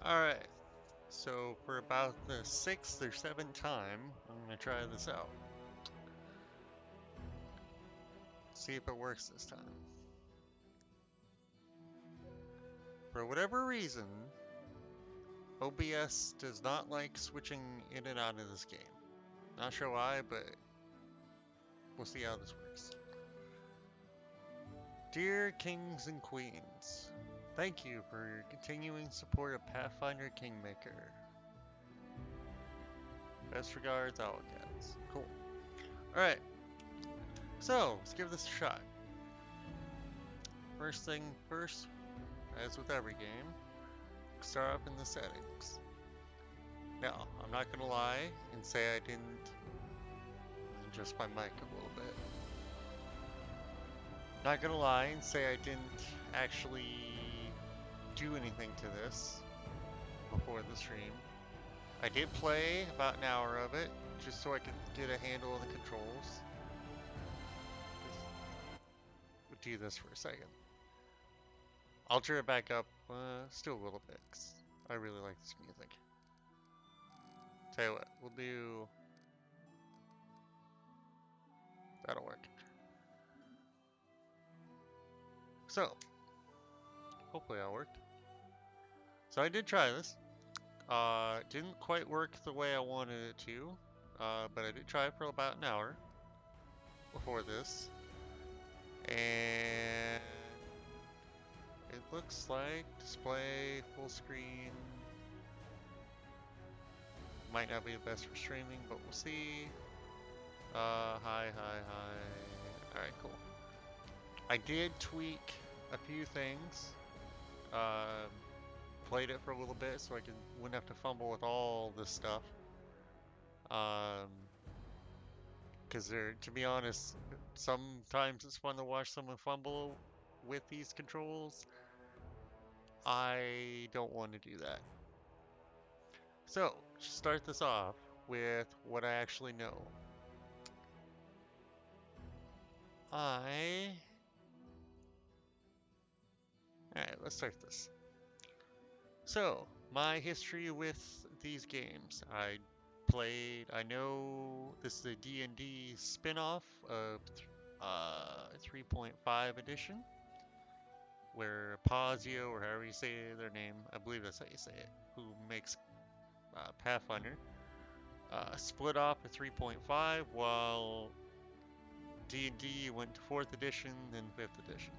Alright, so for about the 6th or 7th time, I'm gonna try this out. See if it works this time. For whatever reason, OBS does not like switching in and out of this game. Not sure why, but we'll see how this works. Dear Kings and Queens, thank you for your continuing support of Pathfinder Kingmaker. Best regards, Owlcats. Cool. Alright, so let's give this a shot. First thing first, as with every game, start up in the settings. Now, I'm not gonna lie and say I didn't adjust my mic a little bit. Not gonna lie and say I didn't actually do anything to this before the stream. I did play about an hour of it, just so I could get a handle of the controls. We'll do this for a second. I'll turn it back up, still a little bit, 'cause I really like this music. Tell you what, we'll do... That'll work. So, hopefully that worked. So I did try this. It didn't quite work the way I wanted it to, but I did try it for about an hour before this. And it looks like display full screen might not be the best for streaming, but we'll see. Hi. Alright, cool. I did tweak a few things. Played it for a little bit so I wouldn't have to fumble with all this stuff. Because to be honest, sometimes it's fun to watch someone fumble with these controls. I don't want to do that. So, to start this off with what I actually know. Alright, let's start this. So, my history with these games. I know this is a D&D spin-off of 3.5 edition, where Pazio, or however you say their name, I believe that's how you say it, who makes Pathfinder, split off to 3.5, while D&D went to 4th edition, then 5th edition.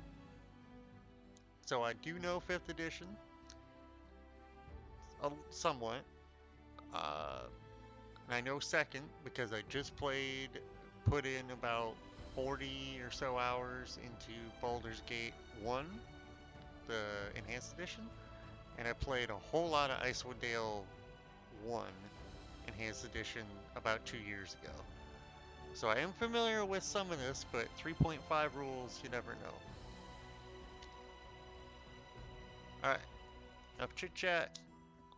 So I do know 5th edition, somewhat. And I know 2nd because I just put in about 40 or so hours into Baldur's Gate 1, the Enhanced Edition, and I played a whole lot of Icewind Dale 1 Enhanced Edition about 2 years ago. So I am familiar with some of this, but 3.5 rules, you never know. Alright, enough chit chat.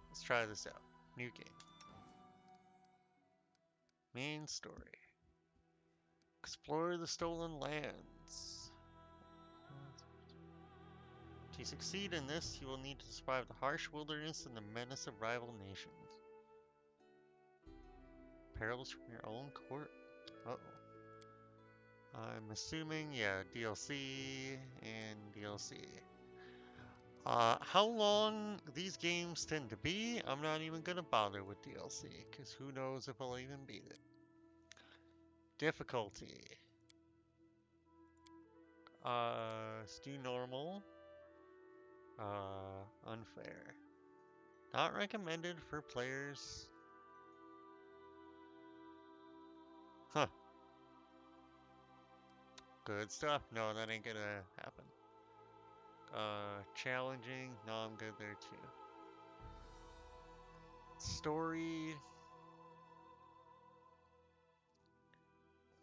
Let's try this out. New game. Main story. Explore the stolen lands. To succeed in this, you will need to survive the harsh wilderness and the menace of rival nations. Perils from your own court. Uh-oh. I'm assuming, yeah, DLC and DLC. How long these games tend to be, I'm not even gonna bother with DLC, because who knows if I'll even beat it. Difficulty. Let's do normal. Unfair. Not recommended for players. Huh. Good stuff. No, that ain't gonna happen. Challenging. No, I'm good there too. Story.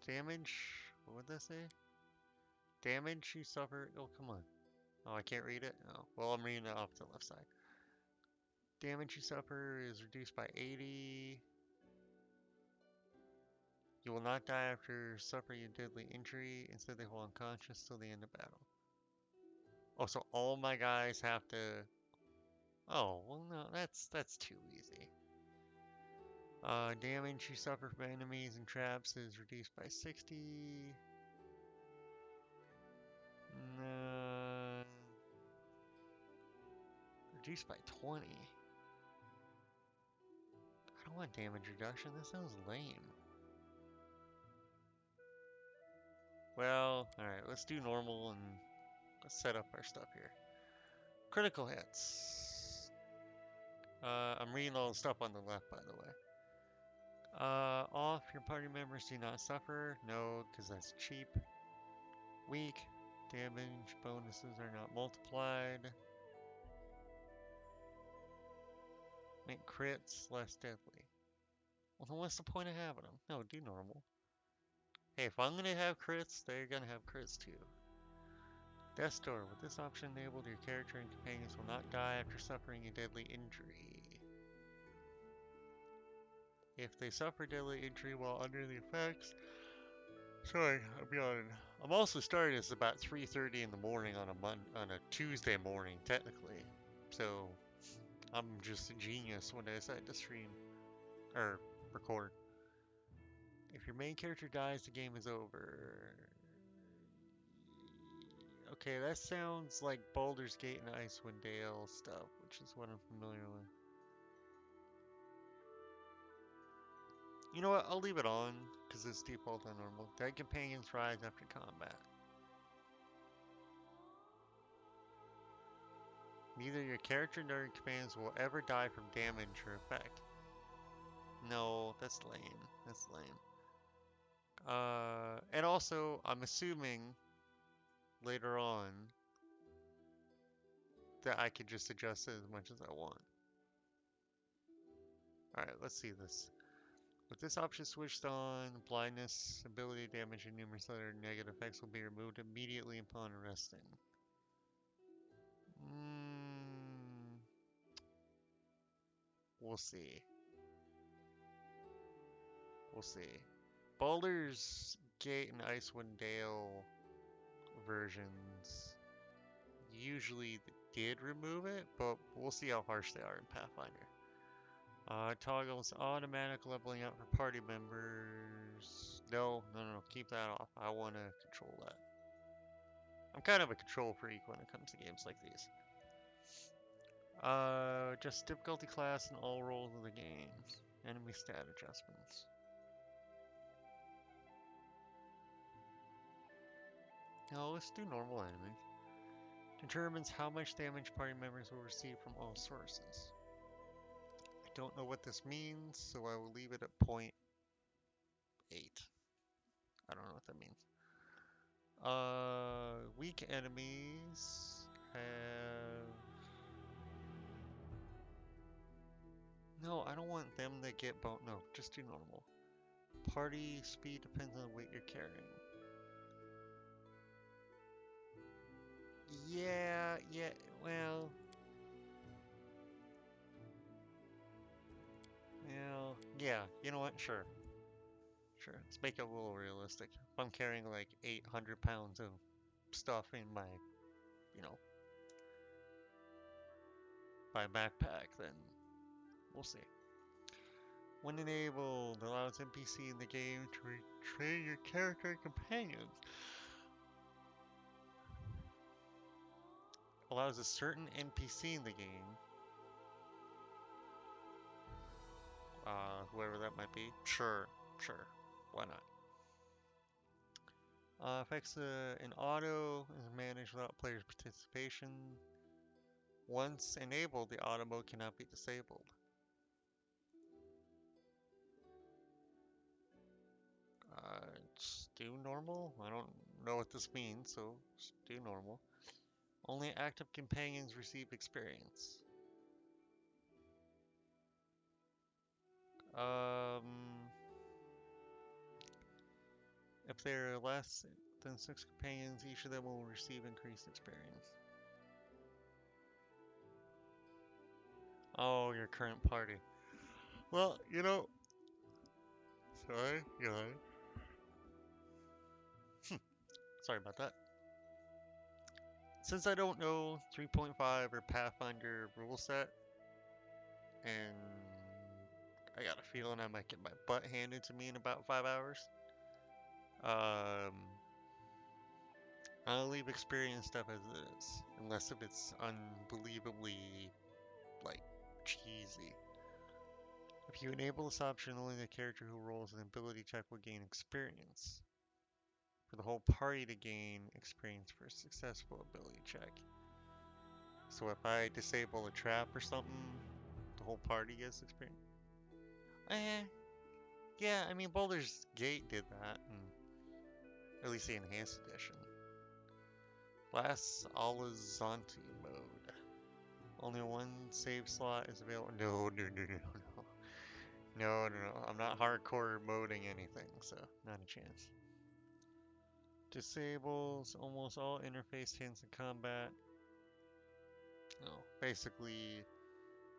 Damage. What would that say? Damage you suffer. Oh, come on. Oh, I can't read it? Oh, well, I'm reading it off the left side. Damage you suffer is reduced by 80. You will not die after suffering a deadly injury. Instead, they hold unconscious till the end of battle. Oh, so all my guys have to... Oh, well, no, that's too easy. Damage you suffer from enemies and traps is reduced by 60. No, reduced by 20. I don't want damage reduction. That sounds lame. Well, alright, let's do normal and let's set up our stuff here. Critical hits. I'm reading all the stuff on the left, by the way. Off, your party members do not suffer. No, because that's cheap. Weak. Damage bonuses are not multiplied. Make crits less deadly. Well, then what's the point of having them? No, do normal. Hey, if I'm gonna have crits, they're gonna have crits too. Death Door. With this option enabled, your character and companions will not die after suffering a deadly injury. If they suffer deadly injury while under the effects... Sorry, I'm yawning. I'm also starting this about 3:30 in the morning on a Tuesday morning, technically. So, I'm just a genius when I decide to stream. Or, record. If your main character dies, the game is over. Okay, that sounds like Baldur's Gate and Icewind Dale stuff, which is what I'm familiar with. You know what? I'll leave it on, because it's default on normal. Dead companions rise after combat. Neither your character nor your companions will ever die from damage or effect. No, that's lame. That's lame. And also, I'm assuming later on that I could just adjust it as much as I want. Alright, let's see this. With this option switched on, blindness, ability damage, and numerous other negative effects will be removed immediately upon resting. We'll see. We'll see. Baldur's Gate and Icewind Dale versions usually did remove it, but we'll see how harsh they are in Pathfinder. Toggles automatic leveling up for party members. No, keep that off. I want to control that. I'm kind of a control freak when it comes to games like these. Just difficulty class and all roles of the game. Enemy stat adjustments. No, let's do normal enemies. Determines how much damage party members will receive from all sources. I don't know what this means, so I will leave it at 0.8. I don't know what that means. Weak enemies have... No, I don't want them to get bone. No, just do normal. Party speed depends on the weight you're carrying. Yeah, well... Well, yeah, you know what? Sure. Sure, let's make it a little realistic. If I'm carrying like 800 pounds of stuff in my, you know, my backpack, then we'll see. When enabled, allows NPC in the game to retrain your character and companions. Allows a certain NPC in the game, whoever that might be. Sure, why not? Affects an auto is managed without player's participation. Once enabled, the auto mode cannot be disabled. Just do normal. I don't know what this means, so just do normal. Only active companions receive experience. If there are less than 6 companions, each of them will receive increased experience. Oh, your current party. Well, you know... Sorry, sorry about that. Since I don't know 3.5 or Pathfinder rule set, and I got a feeling I might get my butt handed to me in about 5 hours. I'll leave experience stuff as it is, unless if it's unbelievably, like, cheesy. If you enable this option, only the character who rolls an ability check will gain experience. For the whole party to gain experience for a successful ability check. So if I disable a trap or something, the whole party gets experience. Eh, yeah, I mean Baldur's Gate did that, and at least the enhanced edition. Last Alazanti mode. Only one save slot is available. No, no, no, no, no. No, no, no. I'm not hardcore moding anything, so not a chance. Disables almost all interface hints in combat. No, basically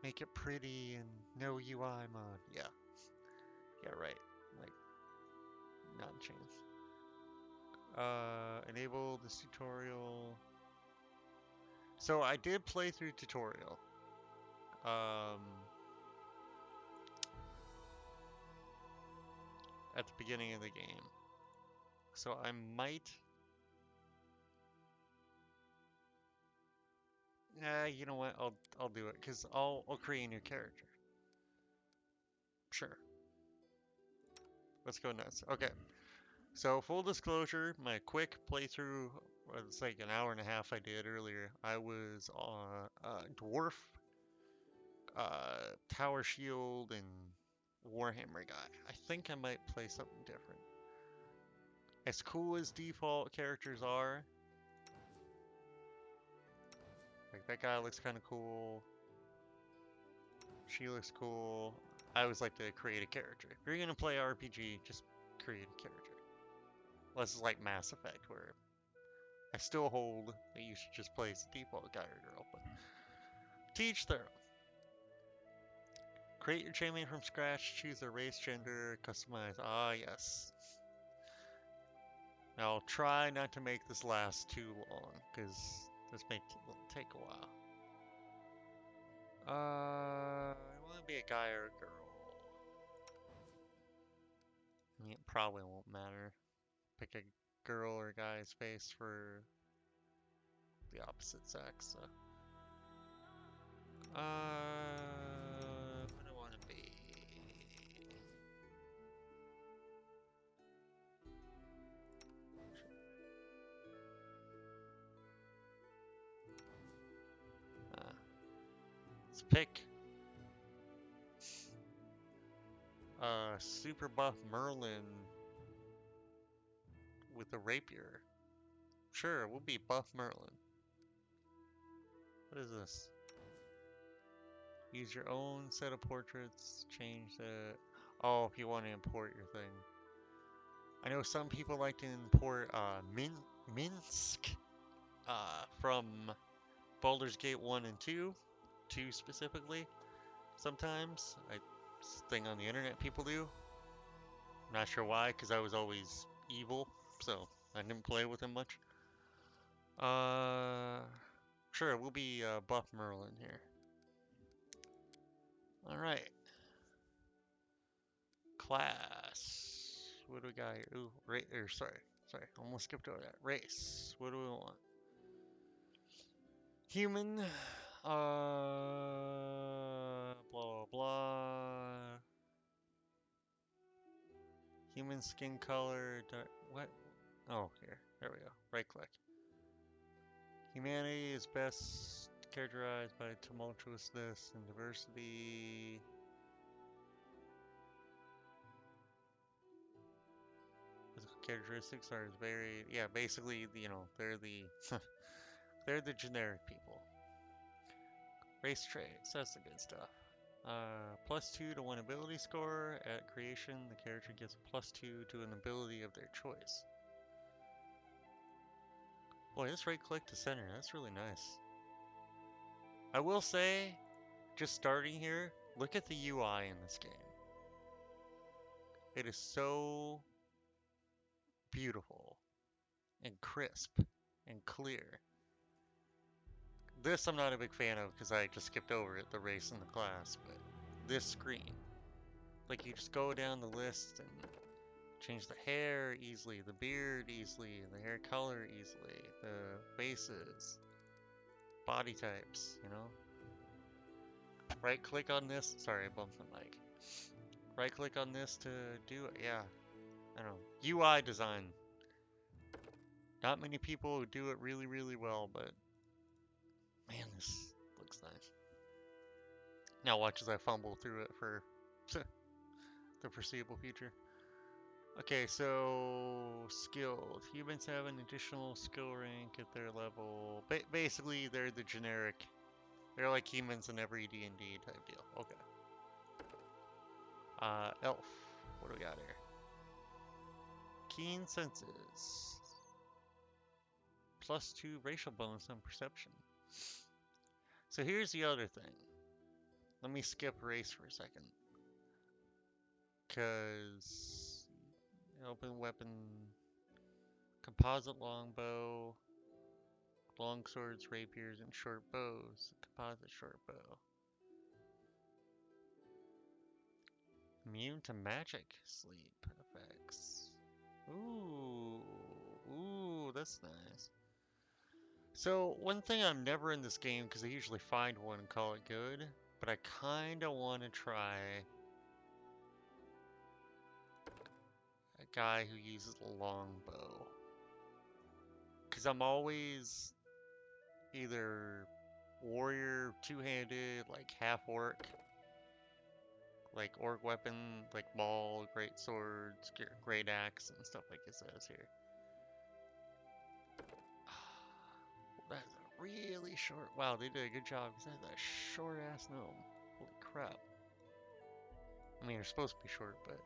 make it pretty and no UI mod. Yeah. Yeah, right. Like, not a chance. Enable this tutorial. So I did play through tutorial. At the beginning of the game. So I might. Yeah, you know what? I'll do it because I'll create a new character. Sure. Let's go nuts. Okay. So full disclosure, my quick playthrough, it's like an hour and a half I did earlier. I was on dwarf, tower shield, and warhammer guy. I think I might play something different. As cool as default characters are, like that guy looks kind of cool. She looks cool. I always like to create a character. If you're gonna play RPG, just create a character. Unless it's like Mass Effect, where I still hold that you should just play as the default guy or girl, but teach their own. Create your champion from scratch, choose a race, gender, customize. Ah, yes. Now, I'll try not to make this last too long, because this may take a while. I want to be a guy or a girl. I mean, it probably won't matter. Pick a girl or guy's face for the opposite sex. So. What do I want to be? Let's pick super buff MERLIN with a rapier. Sure, we'll be buff MERLIN. What is this? Use your own set of portraits. Change the. Oh, if you want to import your thing. I know some people like to import Minsk from Baldur's Gate 1 and 2. 2 specifically. Sometimes. Thing on the internet people do. Not sure why, because I was always evil, so I didn't play with him much. Sure, we'll be buff MERLIN here. Alright. Class. What do we got here? Ooh, sorry, almost skipped over that. Race. What do we want? Human. Blah blah blah. Human skin color. What? Oh, here. There we go. Right click. Humanity is best characterized by tumultuousness and diversity. Physical characteristics are varied. Yeah, basically, you know, they're the they're the generic people. Race traits, that's the good stuff. +2 to one ability score. At creation, the character gets a +2 to an ability of their choice. Boy, this right click to center, that's really nice. I will say, just starting here, look at the UI in this game. It is so beautiful and crisp and clear. This I'm not a big fan of because I just skipped over it, the race and the class, but this screen. Like you just go down the list and change the hair easily, the beard easily, the hair color easily, the faces, body types, you know? Right click on this. Sorry, I bumped the mic. Right click on this to do it. Yeah, I don't know. UI design. Not many people do it really, really well, but man, this looks nice. Now watch as I fumble through it for the foreseeable future. Okay, so skilled. Humans have an additional skill rank at their level. Basically, they're the generic. They're like humans in every D&D type deal. Okay. Elf. What do we got here? Keen senses. +2 racial bonus on perception. So here's the other thing. Let me skip race for a second. Because open weapon, composite longbow, long swords, rapiers, and short bows. Composite short bow. Immune to magic sleep effects. Ooh, that's nice. So one thing I'm never in this game because I usually find one and call it good, but I kind of want to try a guy who uses a longbow. Because I'm always either warrior, two-handed, like half-orc, like orc weapon, like maul, great swords, great axe, and stuff like it says here. That's a really short. Wow, they did a good job because that's a short-ass gnome. Holy crap. I mean, they're supposed to be short, but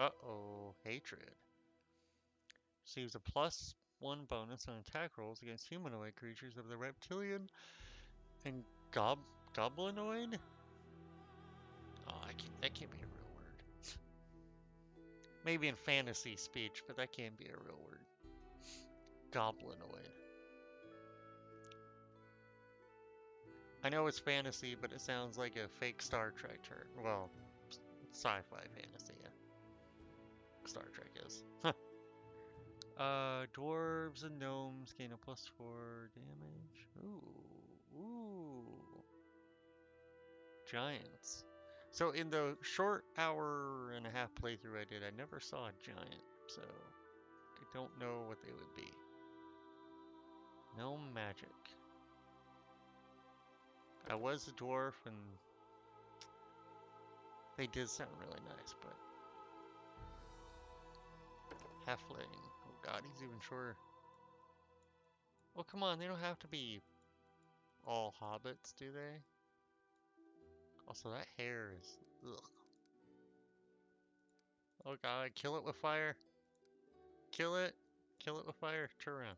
uh-oh, hatred. Receives a +1 bonus on attack rolls against humanoid creatures of the reptilian and goblinoid? Oh, that can't be a real word. Maybe in fantasy speech, but that can't be a real word. Goblinoid. I know it's fantasy, but it sounds like a fake Star Trek term. Well, sci-fi fantasy, yeah. Star Trek is. Dwarves and gnomes gain a +4 damage. Ooh. Giants. So in the short hour and a half playthrough I did, I never saw a giant, so I don't know what they would be. Gnome magic. I was a dwarf and they did sound really nice, but halfling. Oh god, he's even shorter. Oh come on, they don't have to be all hobbits, do they? Also, that hair is ugh. Oh god, kill it with fire. Kill it. Kill it with fire. Turn around.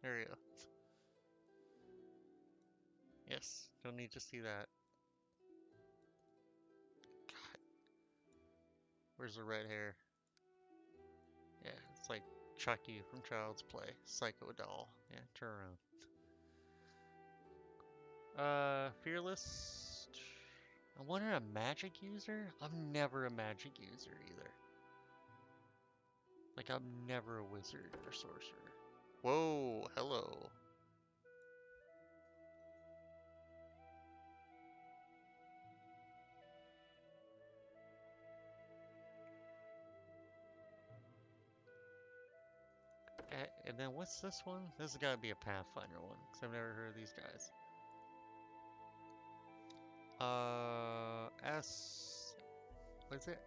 There you go. Yes, don't need to see that. God, where's the red hair? Yeah, it's like Chucky from Child's Play. Psycho doll. Yeah, turn around. Fearless. I wanted a magic user? I'm never a magic user either. Like, I'm never a wizard or sorcerer. Whoa, hello. And then what's this one? This has got to be a Pathfinder one, because I've never heard of these guys. What is it?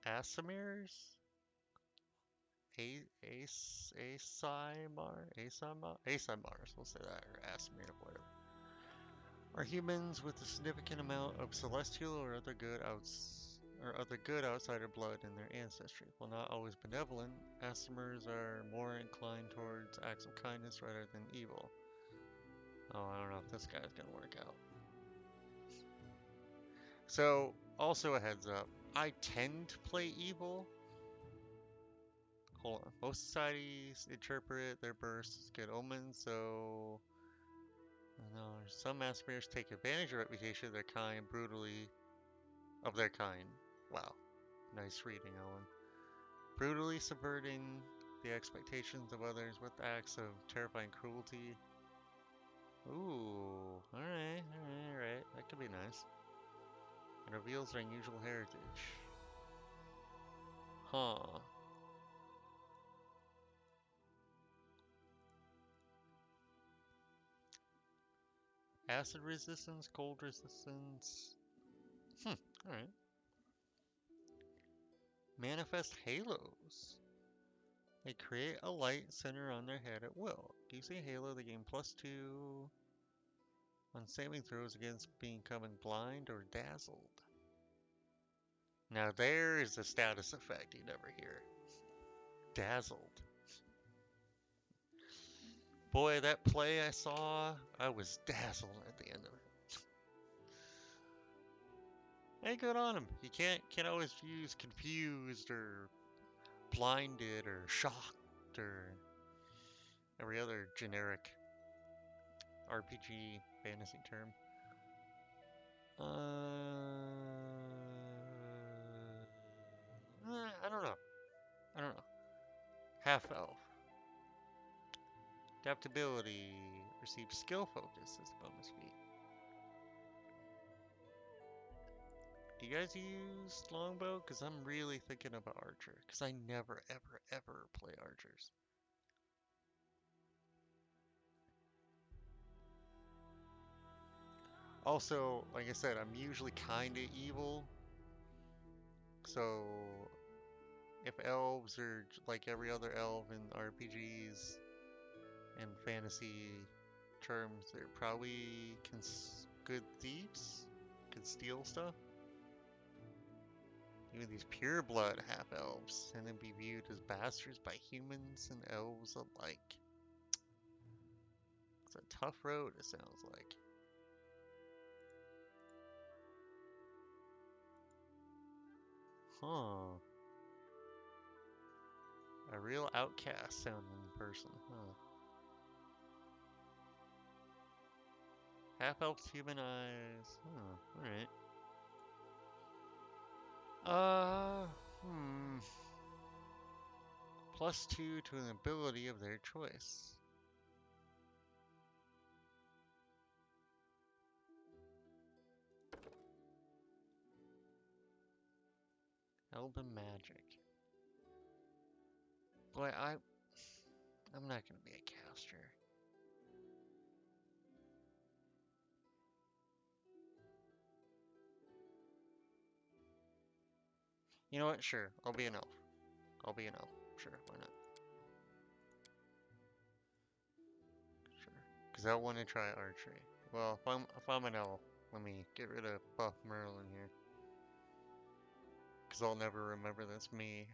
Asimirs? Asimars, we'll say that, or Asimir, whatever. Are humans with a significant amount of celestial or other good outsider blood in their ancestry. While not always benevolent, Asimers are more inclined towards acts of kindness rather than evil. Oh, I don't know if this guy's gonna work out. So, also a heads up, I tend to play evil. Hold on. Most societies interpret their births as good omens, so No, some mass bears take advantage of the reputation of their kind brutally of their kind. Wow, nice reading, Owen. Brutally subverting the expectations of others with acts of terrifying cruelty. Ooh, alright. That could be nice. It reveals their unusual heritage. Huh. Acid resistance, cold resistance. Alright. Manifest halos. They create a light center on their head at will. Using a halo, they gain +2 on saving throws against becoming blind or dazzled. Now there is a status effect you never hear. Dazzled. Boy, that play I saw, I was dazzled at the end of it. Hey, good on him. You can't always use confused or blinded or shocked or every other generic RPG fantasy term. I don't know. I don't know. Half elf. Adaptability. Receive skill focus as a bonus feat. Do you guys use longbow? Because I'm really thinking about archer. Because I never, ever play archers. Also, like I said, I'm usually kind of evil. So if elves are like every other elf in RPGs and fantasy terms, they're probably good thieves, can steal stuff. Even these pureblood half-elves, and then be viewed as bastards by humans and elves alike. It's a tough road, it sounds like. Huh. A real outcast sounding person, huh? Half-elves, human eyes. Huh, alright. Uh, hmm. +2 to an ability of their choice. Elven magic. Boy, I'm not gonna be a caster. You know what? Sure, I'll be an elf. I'll be an elf. Sure, why not? Sure. Because I want to try archery. Well, if I'm an elf, let me get rid of buff Merlin here. Because I'll never remember that's me.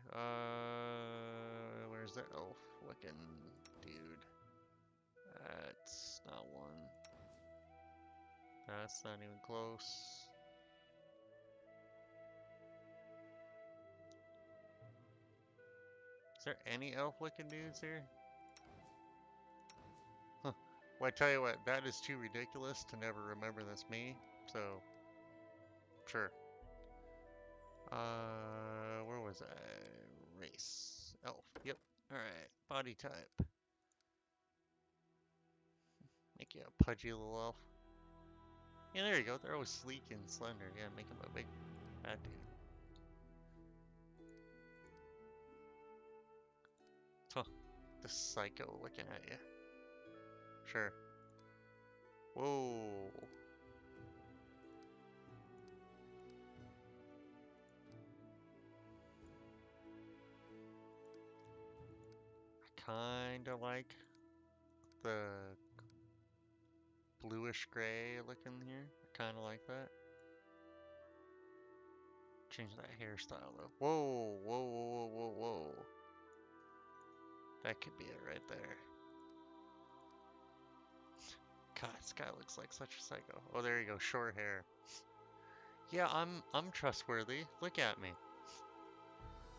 Where's the elf looking dude? That's not one. That's not even close. Is there any elf looking dudes here? Huh. Well, I tell you what, that is too ridiculous to never remember that's me. So, sure. Where was I? Race. Elf. Yep. Alright. Body type. Make you a pudgy little elf. Yeah, there you go. They're always sleek and slender. Yeah, make him a big fat dude. Huh. The psycho looking at you. Sure. Whoa. I kinda like the bluish gray looking here. I kinda like that. Change that hairstyle though. Whoa. That could be it right there. God, this guy looks like such a psycho. Oh, there you go, short hair. Yeah, I'm trustworthy. Look at me.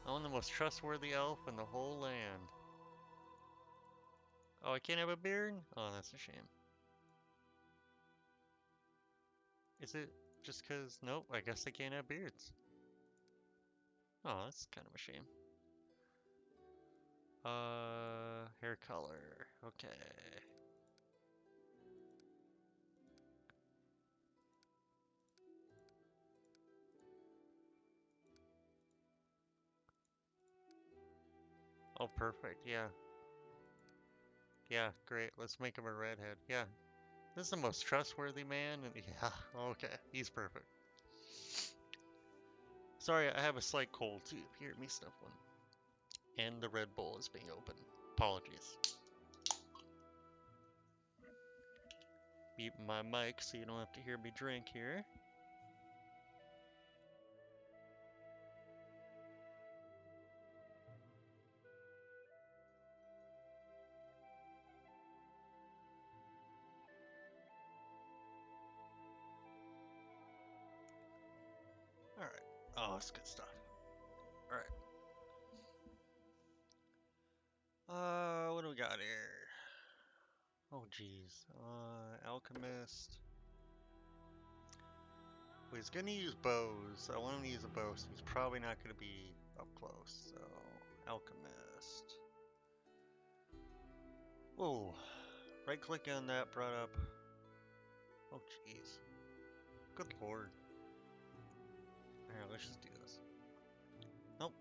I'm the most trustworthy elf in the whole land. Oh, I can't have a beard? Oh, that's a shame. Is it just because? Nope, I guess they can't have beards. Oh, that's kind of a shame. Hair color. Okay. Oh, perfect. Yeah. Yeah, great. Let's make him a redhead. Yeah. This is the most trustworthy man. And yeah, okay. He's perfect. Sorry, I have a slight cold too. If you hear me sniffling. And the Red Bull is being opened. Apologies. Mute my mic so you don't have to hear me drink here. Alright. Oh, that's good stuff. Alright. What do we got here? Oh, geez. Alchemist. Well, he's gonna use bows. I want him to use a bow, so he's probably not gonna be up close. So, Alchemist. Whoa. Right click on that brought up. Oh, jeez. Good lord. Alright, let's just do this. Nope.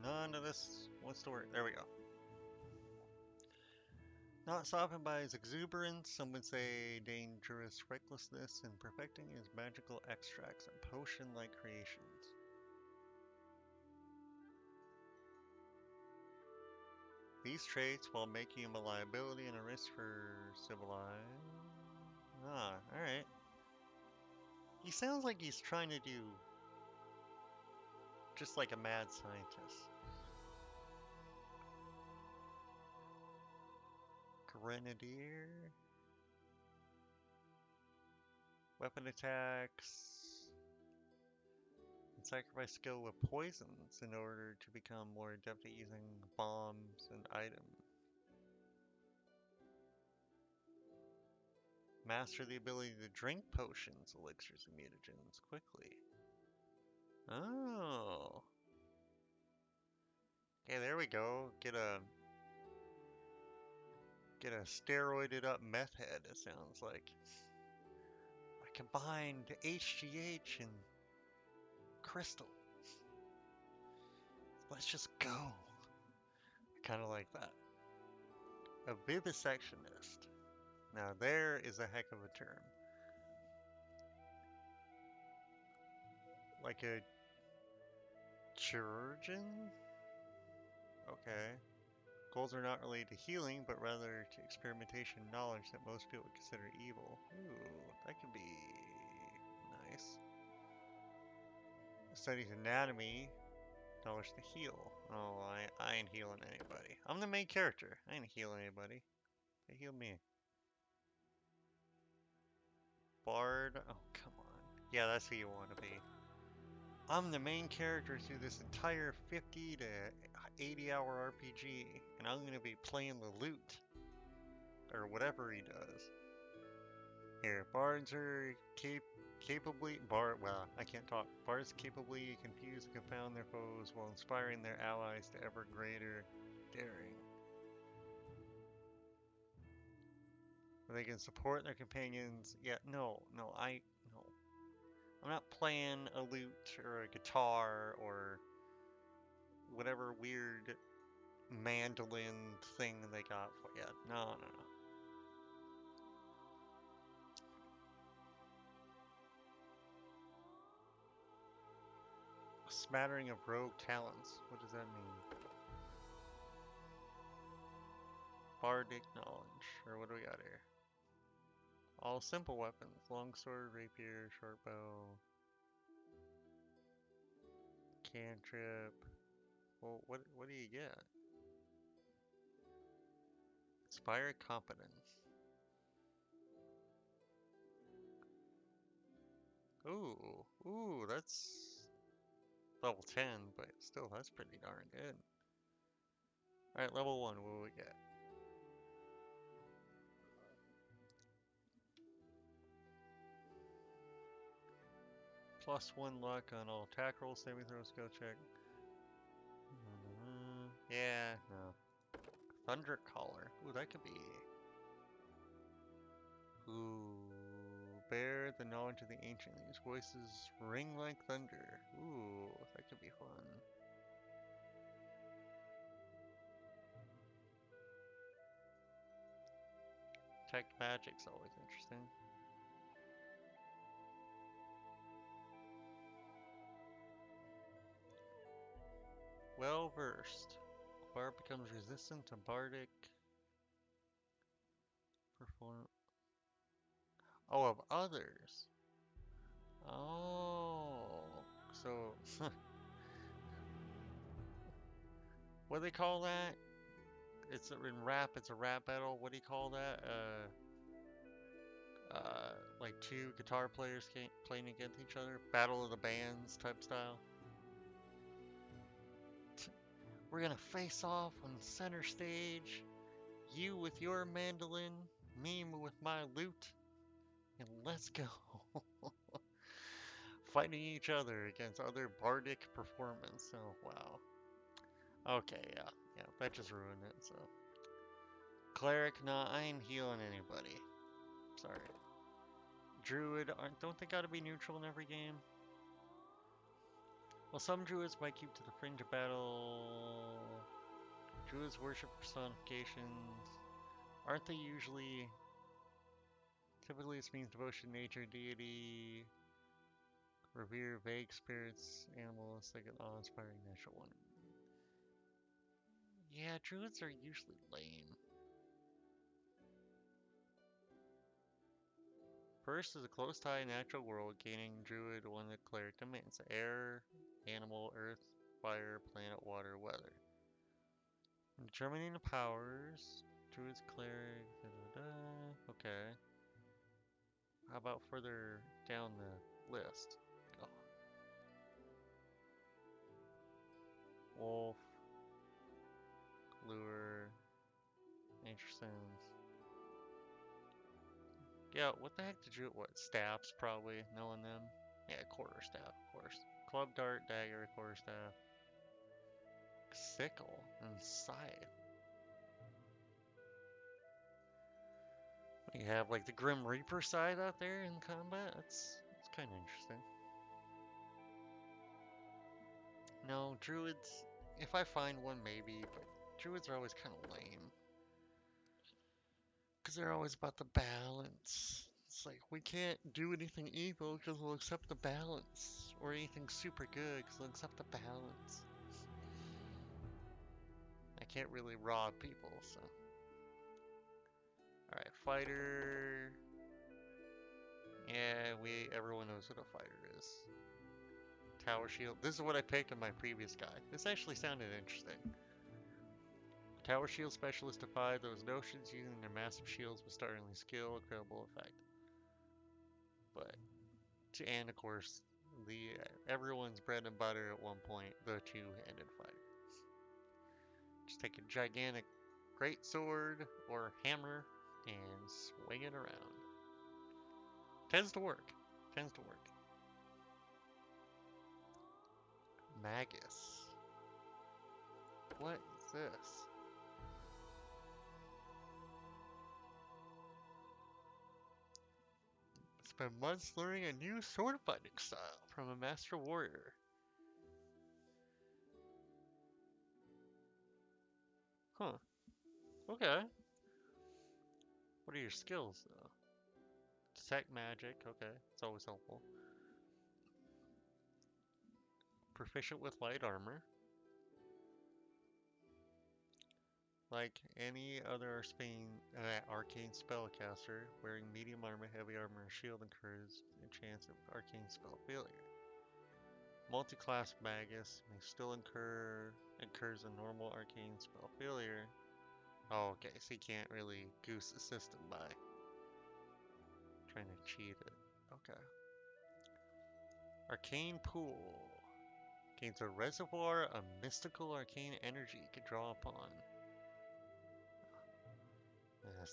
None of this wants to work. There we go. Not softened by his exuberance, some would say dangerous recklessness in perfecting his magical extracts and potion-like creations. These traits, while making him a liability and a risk for civilized... Ah, alright. He sounds like he's trying to do just like a mad scientist. Grenadier. Weapon attacks. And sacrifice skill with poisons in order to become more adept at using bombs and items. Master the ability to drink potions, elixirs, and mutagens quickly. Oh. Okay, there we go. Get a steroided up meth head, it sounds like. I combined HGH and crystal. Let's just go. I kind of like that. A vivisectionist. Now there is a heck of a term. Like a chirurgeon? Okay. Goals are not related to healing, but rather to experimentation knowledge that most people would consider evil. Ooh, that could be nice. Studies anatomy, knowledge to heal. Oh, I ain't healing anybody. I'm the main character. I ain't healing anybody. They heal me. Bard? Oh, come on. Yeah, that's who you want to be. I'm the main character through this entire 50 to 80 hour RPG, and I'm gonna be playing the lute. Or whatever he does. Here, bards are well, I can't talk. Bards capably confuse and confound their foes while inspiring their allies to ever greater daring. They can support their companions. Yeah, no. No. I'm not playing a lute or a guitar or whatever weird mandolin thing they got for. Yeah, no. A smattering of rogue talents. What does that mean? Bardic knowledge. Or what do we got here? All simple weapons. Longsword, rapier, short bow, cantrip. Well, what do you get? Inspire competence. Ooh, that's level 10, but still, that's pretty darn good. Alright, level 1, what do we get? +1 luck on all attack rolls, saving throw, skill check. Yeah, no. Thunder Caller. Ooh, that could be. Ooh. Bear the knowledge of the ancient. These voices ring like thunder. Ooh, that could be fun. Tech magic's always interesting. Well versed. Bard becomes resistant to bardic perform. Oh, of others. Oh, so what do they call that? It's in rap. It's a rap battle. What do you call that? Like two guitar players playing against each other. Battle of the bands type style. We're gonna face off on center stage. You with your mandolin, me with my lute, and let's go. Fighting each other against other bardic performance. Oh wow. Okay, yeah, that just ruined it. So cleric, nah, I ain't healing anybody. Sorry. Druid, don't they gotta be neutral in every game? Well, some druids might keep to the fringe of battle. Druids worship personifications. Aren't they usually? Typically, this means devotion to nature, deity, revere vague spirits, animals that get awe-inspiring natural wonder. Yeah, druids are usually lame. First is a close tie natural world, gaining druid one the cleric demands. Air, animal, earth, fire, planet, water, weather. Determining the powers. Druid's cleric. Da, da, da. Okay. How about further down the list? Oh. Wolf. Lure. Nature sense. Yeah, what the heck did you. What? Staffs, probably. Knowing them. Yeah, quarterstaff, of course. Club, dart, dagger, quarterstaff. Sickle and scythe. You have like the Grim Reaper side out there in combat. That's kind of interesting. No, druids. If I find one, maybe, but druids are always kind of lame because they're always about the balance. It's like we can't do anything evil because we'll accept the balance, or anything super good because we'll accept the balance. I can't really rob people, so. All right, fighter. Yeah, everyone knows what a fighter is. Tower shield. This is what I picked in my previous guide. This actually sounded interesting. Tower shield specialist defy those notions using their massive shields with startling skill, incredible effect. But and of course, the everyone's bread and butter at one point, the two-handed fighter. Just take a gigantic great sword or hammer and swing it around. Tends to work. Tends to work. Magus. What is this? Spend months learning a new sword fighting style from a master warrior. Huh. Okay. What are your skills though? Detect magic. Okay. It's always helpful. Proficient with light armor. Like any other arcane spellcaster, wearing medium armor, heavy armor, and shield incurs a chance of arcane spell failure. Multi-class Magus may still incurs a normal arcane spell failure. Oh, okay, so you can't really goose the system by trying to cheat it. Okay. Arcane Pool. Gains a reservoir of mystical arcane energy you can draw upon. Yeah,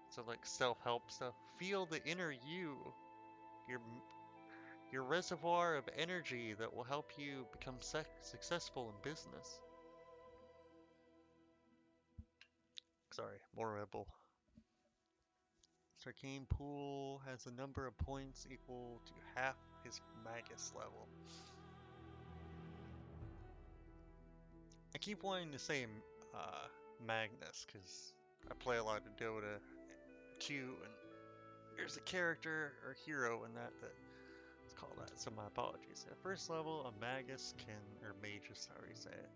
so like self-help stuff. Feel the inner you. your your reservoir of energy that will help you become successful in business. Sorry, more rebel. This arcane pool has a number of points equal to half his magus level. I keep wanting to say Magnus because I play a lot of Dota 2, and there's a character or hero in that that's called that. So my apologies. At first level, a Magus can, or Magus, however you say it,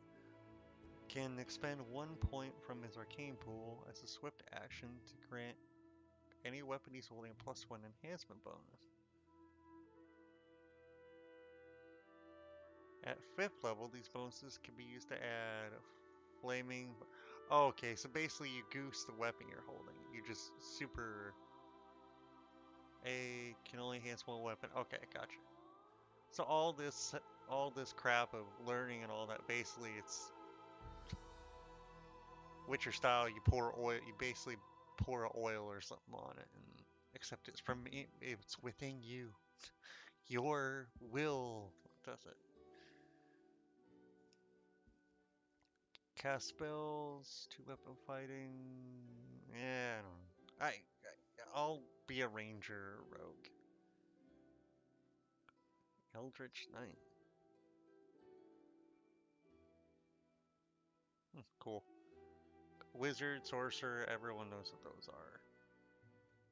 can expend 1 point from his arcane pool as a swift action to grant any weapon he's holding a +1 enhancement bonus. At 5th level, these bonuses can be used to add flaming. Oh, okay, so basically you goose the weapon you're holding. You just super A can only enhance one weapon. Okay, gotcha. So all this crap of learning and all that, basically it's Witcher style. You pour oil. You basically pour oil or something on it, and except it's from it's within you. Your will does it. Cast spells, 2 weapon fighting. Yeah, I don't know. I'll be a ranger or rogue. Eldritch Knight. Cool. Wizard, sorcerer, everyone knows what those are.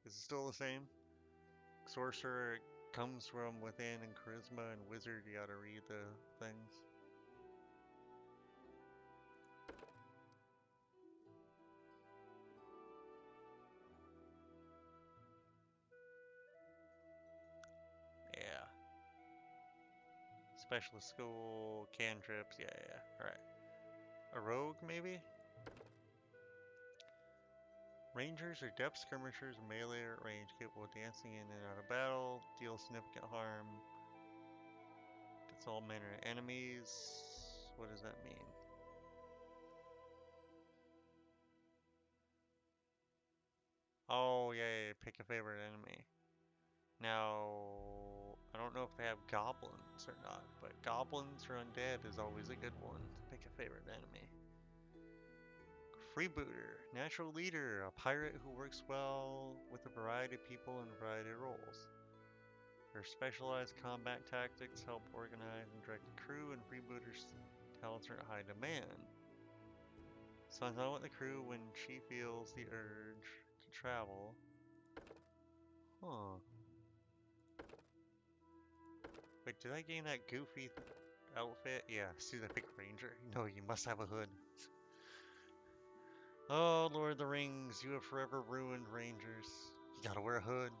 Is it still the same? Sorcerer comes from within and charisma, and wizard you gotta read the things. Yeah. Specialist school, cantrips, yeah. Alright. A rogue, maybe? Rangers are depth skirmishers, melee or range, capable of dancing in and out of battle, deal significant harm. It's all manner of enemies. What does that mean? Oh, yeah, pick a favorite enemy. Now, I don't know if they have goblins or not, but goblins or undead is always a good one to pick a favorite enemy. Freebooter, natural leader, a pirate who works well with a variety of people and a variety of roles. Their specialized combat tactics help organize and direct the crew, and freebooters' talents are in high demand. Signs on with the crew when she feels the urge to travel. Huh. Wait, did I gain that goofy outfit? Yeah, as soon as I pick Ranger. No, you must have a hood. Oh, Lord of the Rings, you have forever ruined Rangers. You gotta wear a hood.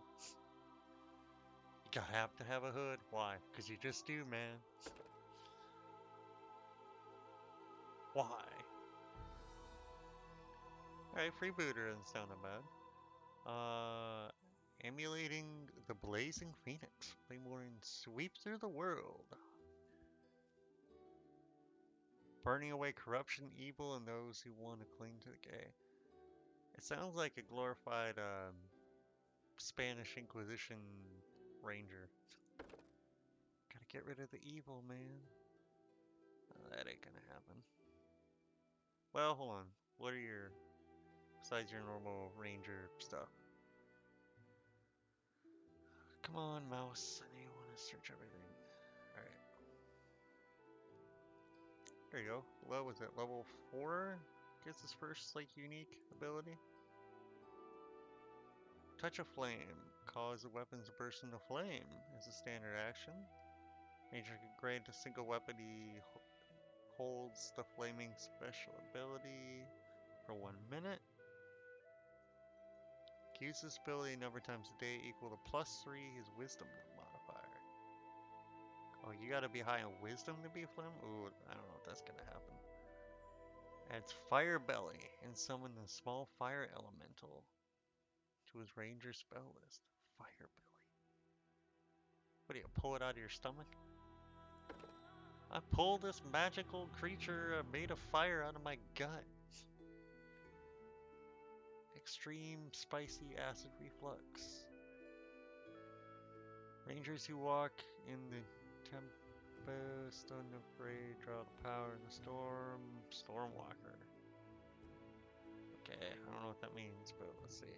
You gotta have to have a hood. Why? Because you just do, man. Why? Alright, Freebooter doesn't sound that bad. Emulating the Blazing Phoenix. Claymore sweep through the world. Burning away corruption, evil, and those who want to cling to the gay. It sounds like a glorified Spanish Inquisition ranger. Gotta get rid of the evil, man. That ain't gonna happen. Well, hold on. What are your, besides your normal ranger stuff? Come on, mouse. I know you want to search everything. Alright. There you go. What was it? Level 4? Gets his first, like, unique ability. Touch of Flame. Cause the weapons to burst into flame as a standard action. Ranger can grant a single weapon he holds the flaming special ability for 1 minute. Use this ability a number of times a day equal to +3 his wisdom modifier. Oh, you gotta be high on wisdom to be a flame? Ooh, I don't know if that's gonna happen. Adds Fire Belly and summon a small fire elemental to his ranger spell list. Fire Belly. What do you pull it out of your stomach? I pulled this magical creature made of fire out of my gut. Extreme spicy acid reflux. Rangers who walk in the tempest, unafraid, draw the power in the storm. Stormwalker. Okay, I don't know what that means, but let's see.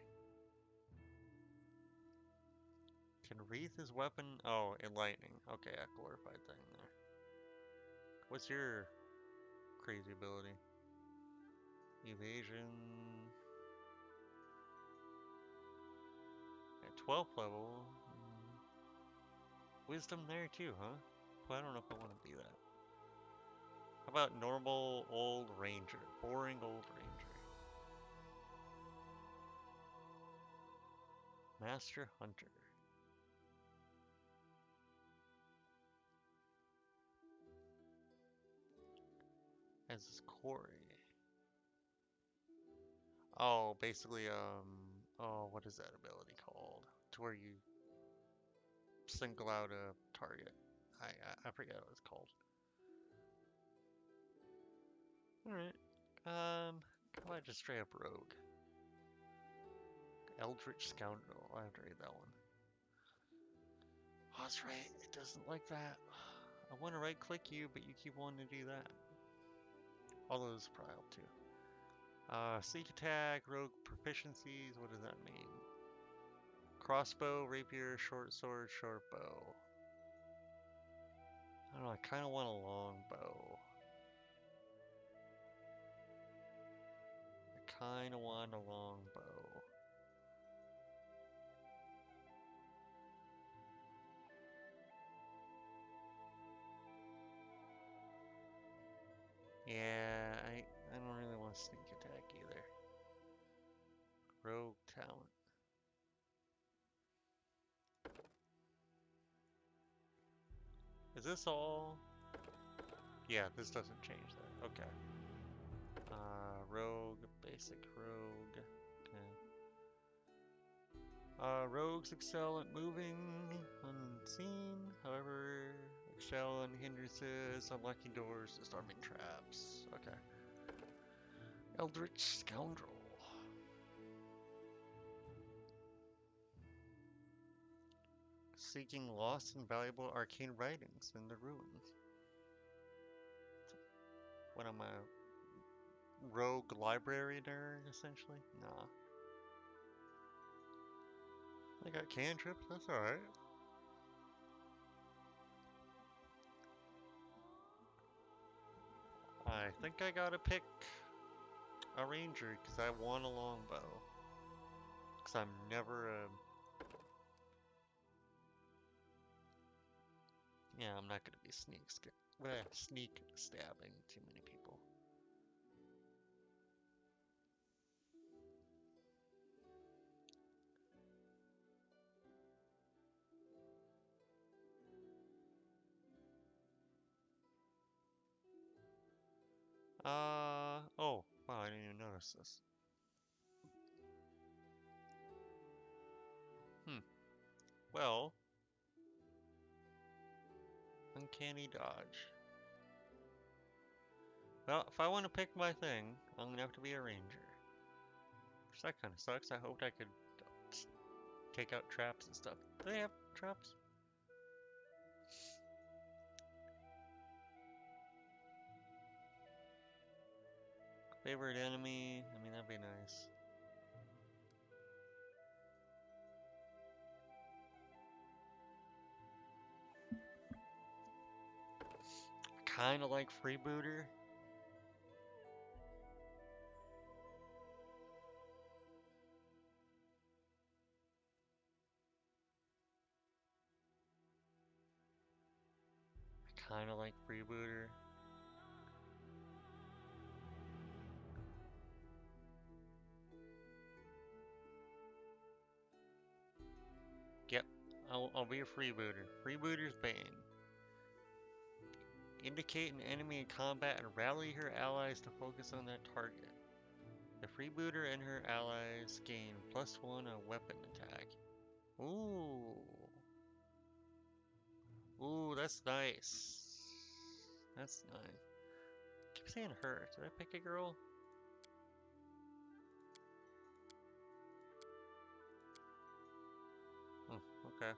Can wreath his weapon? Oh, enlightening. Okay, a glorified thing there. What's your crazy ability? Evasion. At 12th level. Wisdom there too, huh? Well, I don't know if I want to be that. How about normal old ranger? Boring old ranger. Master hunter. As his quarry. Oh, basically, oh, what is that ability called? To where you single out a target. I forget what it's called. Alright. How about just straight up rogue? Eldritch Scoundrel. I have to read that one. Oh, that's right. It doesn't like that. I want to right click you, but you keep wanting to do that. All those probably help too. Sneak attack, rogue proficiencies. What does that mean? Crossbow, rapier, short sword, short bow. I don't know. I kind of want a long bow. I kind of want a long bow. Yeah, I don't really want to sneak attack either. Rogue talent. Is this all? Yeah, this doesn't change that. Okay. Rogue, basic rogue. Okay. Rogues excel at moving unseen. However, excel in hindrances, unlocking doors, disarming traps. Okay. Eldritch Scoundrel. Seeking lost and valuable arcane writings in the ruins. What am I? Rogue library nerd, essentially? Nah. I got cantrips, that's alright. I think I gotta pick a ranger because I want a longbow. Because I'm never yeah, I'm not gonna be sneak stabbing too many people. Oh, wow, I didn't even notice this. Hmm, well, uncanny dodge. Well, if I want to pick my thing, I'm gonna have to be a ranger. Which that kind of sucks. I hoped I could take out traps and stuff. Do they have traps? Favorite enemy? I mean, that'd be nice. Kind of like Freebooter. Kind of like Freebooter. Yep, I'll be a Freebooter. Freebooter's Bane. Indicate an enemy in combat and rally her allies to focus on that target. The freebooter and her allies gain +1 on weapon attack. Ooh. Ooh, that's nice. That's nice. Keep saying her. Did I pick a girl? Oh, okay.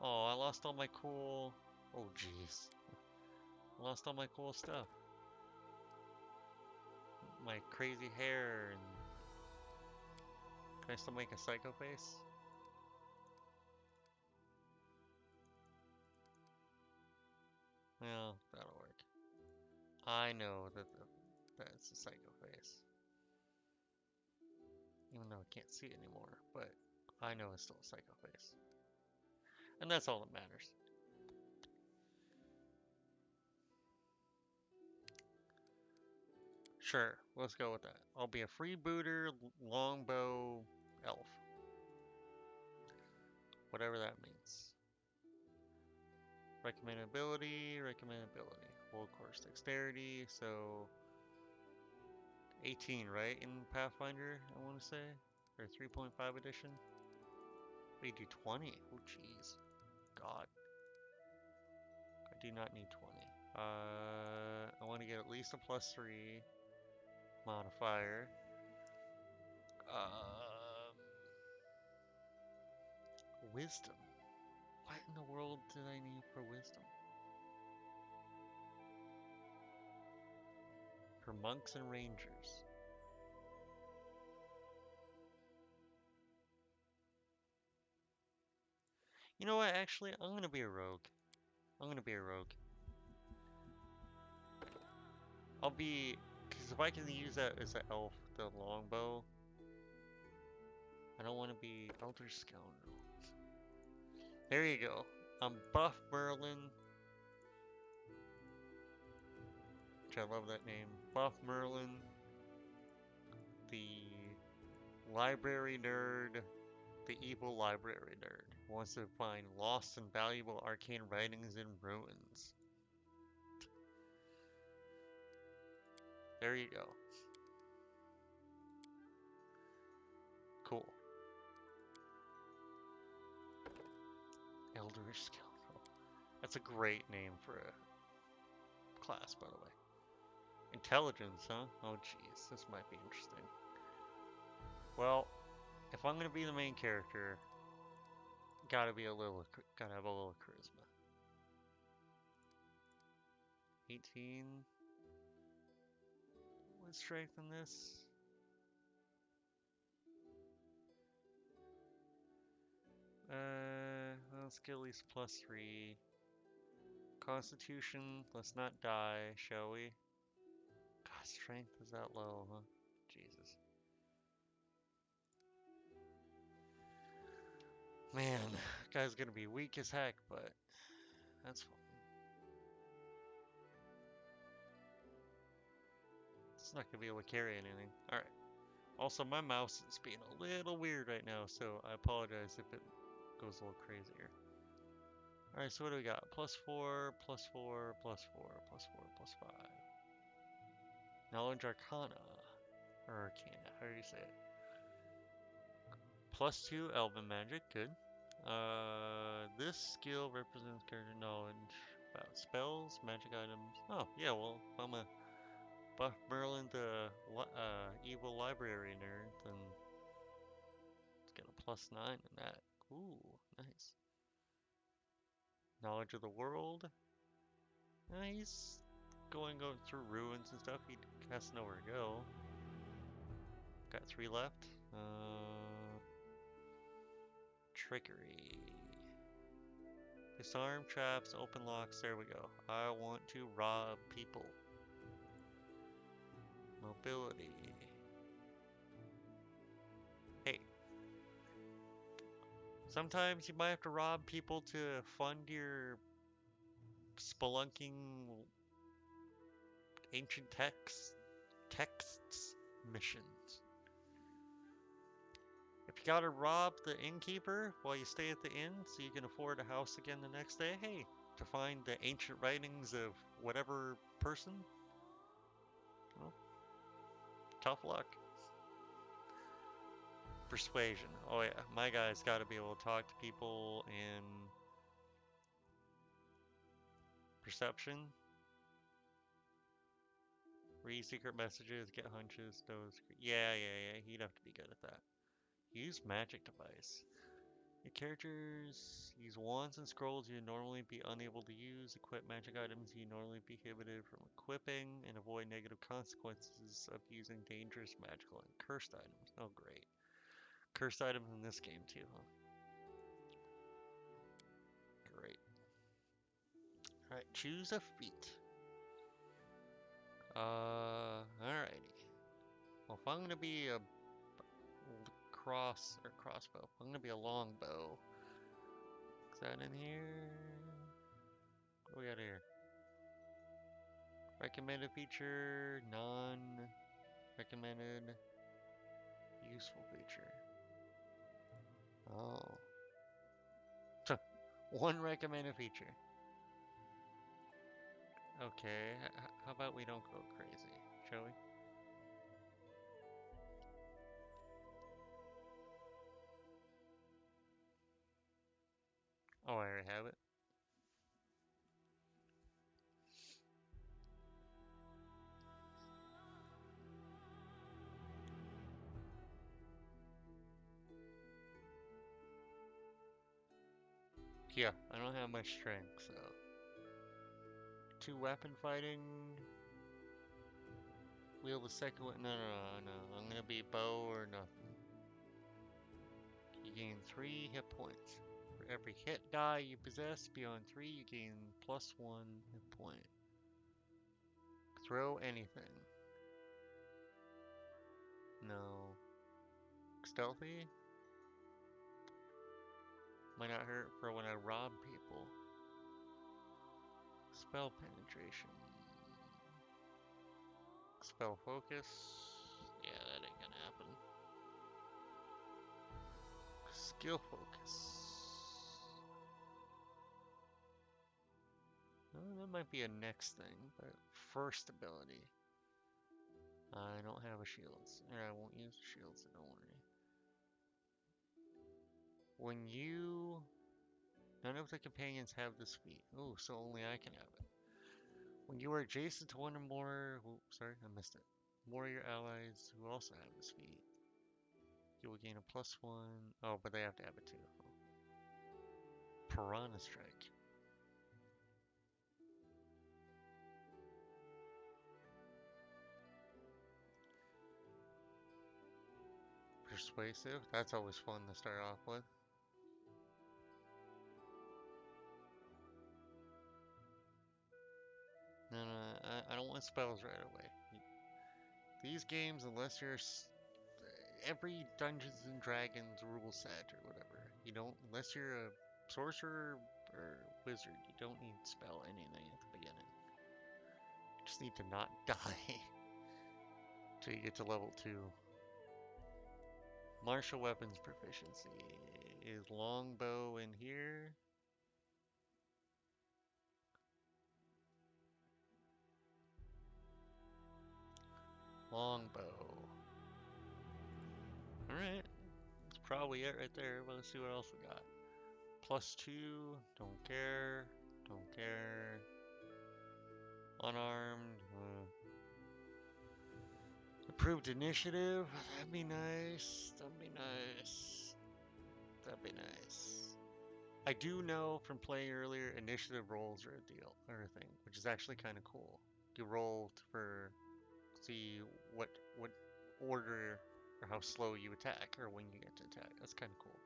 Oh, I lost all my cool... Oh, jeez. I lost all my cool stuff. My crazy hair and... Can I still make a psycho face? Well, that'll work. I know that that's a psycho face. Even though I can't see it anymore, but I know it's still a psycho face. And that's all that matters. Sure, let's go with that. I'll be a freebooter, longbow, elf. Whatever that means. Recommend ability, recommend ability. Full course dexterity, so 18, right? In Pathfinder, I want to say? Or 3.5 edition? We do 20. Oh, jeez. God. I do not need 20. I want to get at least a +3 modifier. Wisdom. What in the world did I need for wisdom? For monks and rangers. You know what, actually, I'm gonna be a rogue. I'm gonna be a rogue. I'll be... Because if I can use that as an elf, the longbow, I don't want to be Elder Scoundrel. There you go. I'm Buff Merlin, which I love that name. Buff Merlin, the library nerd, the evil library nerd, wants to find lost and valuable arcane writings in ruins. There you go. Cool. Elder Scoundrel. That's a great name for a class, by the way. Intelligence, huh? Oh, jeez, this might be interesting. Well, if I'm gonna be the main character, gotta have a little charisma. 18. What strength in this? Let's get at least +3. Constitution, let's not die, shall we? God, strength is that low, huh? Jesus. Man, guy's gonna be weak as heck, but that's fine. It's not gonna be able to carry anything. Alright. Also, my mouse is being a little weird right now, so I apologize if it goes a little crazier. Alright, so what do we got? +4, +4, +4, +4, +5. Knowledge Arcana. Or Arcana, how do you say it? +2 Elven Magic, good. This skill represents character knowledge about spells, magic items. Oh, yeah, well, if I'm a Buff Merlin, the evil library nerd, then let's get a +9 in that. Ooh, nice. Knowledge of the world. He's going through ruins and stuff. He has to know where to go. Got 3 left. Trickery. Disarm traps, open locks, there we go. I want to rob people. Mobility. Hey. Sometimes you might have to rob people to fund your spelunking ancient texts missions. If you gotta rob the innkeeper while you stay at the inn so you can afford a house again the next day, hey, to find the ancient writings of whatever person, well, tough luck. Persuasion. Oh yeah, my guy's gotta be able to talk to people in perception. Read secret messages, get hunches, those. Yeah, he'd have to be good at that. Use magic device. Your characters use wands and scrolls you normally be unable to use, equip magic items you normally be prohibited from equipping, and avoid negative consequences of using dangerous, magical, and cursed items. Oh, great. Cursed items in this game too, huh? Great. Alright, choose a feat. Alrighty. Well, if I'm gonna be a crossbow, I'm gonna be a longbow. Is that in here? What do we got here? Recommended feature, none. Recommended, useful feature. Oh. One recommended feature. Okay, how about we don't go crazy, shall we? Oh, I already have it. Yeah, I don't have much strength, so. 2 weapon fighting. Wheel the second one. No. I'm gonna be bow or nothing. You gain 3 hit points. For every hit die you possess beyond 3, you gain +1 hit point. Throw anything. No. Stealthy? Might not hurt for when I rob people. Spell penetration. Spell focus. Yeah, that ain't gonna happen. Skill focus. Oh, that might be a next thing, but first ability. I don't have a shields, and I won't use shields, so don't worry. When you... None of the companions have this feat. Oh, so only I can have it. When you are adjacent to one or more... Oh, sorry, I missed it. Warrior allies who also have this feat. You will gain a +1. Oh, but they have to have it too. Piranha Strike. Persuasive. That's always fun to start off with. No, I don't want spells right away. These games, unless you're every Dungeons and Dragons rule set or whatever, you don't, unless you're a sorcerer or wizard, you don't need to spell anything at the beginning. You just need to not die till you get to level 2. Martial weapons proficiency is longbow in here. Longbow. Alright, that's probably it right there, but let's see what else we got. +2, don't care, don't care. Unarmed, improved initiative, that'd be nice, that'd be nice, that'd be nice. I do know from playing earlier, initiative rolls are a deal, or a thing, which is actually kind of cool. You roll for, see what order or how slow you attack, or when you get to attack. That's kind of cool.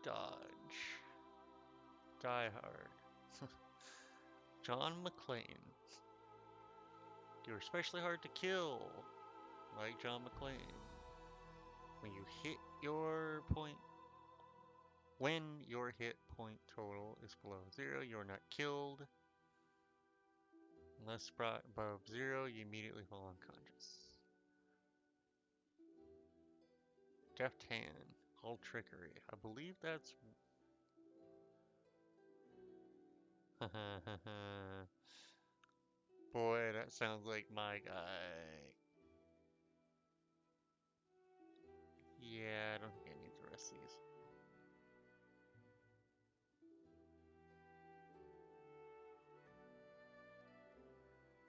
Dodge. Die Hard. John McClane. You're especially hard to kill, like John McClane. When you hit your point, when your hit point total is below 0, you're not killed. Unless brought above 0, you immediately fall unconscious. Deft Hand. All trickery. I believe that's... Boy, that sounds like my guy. Yeah, I don't think I need the rest of these.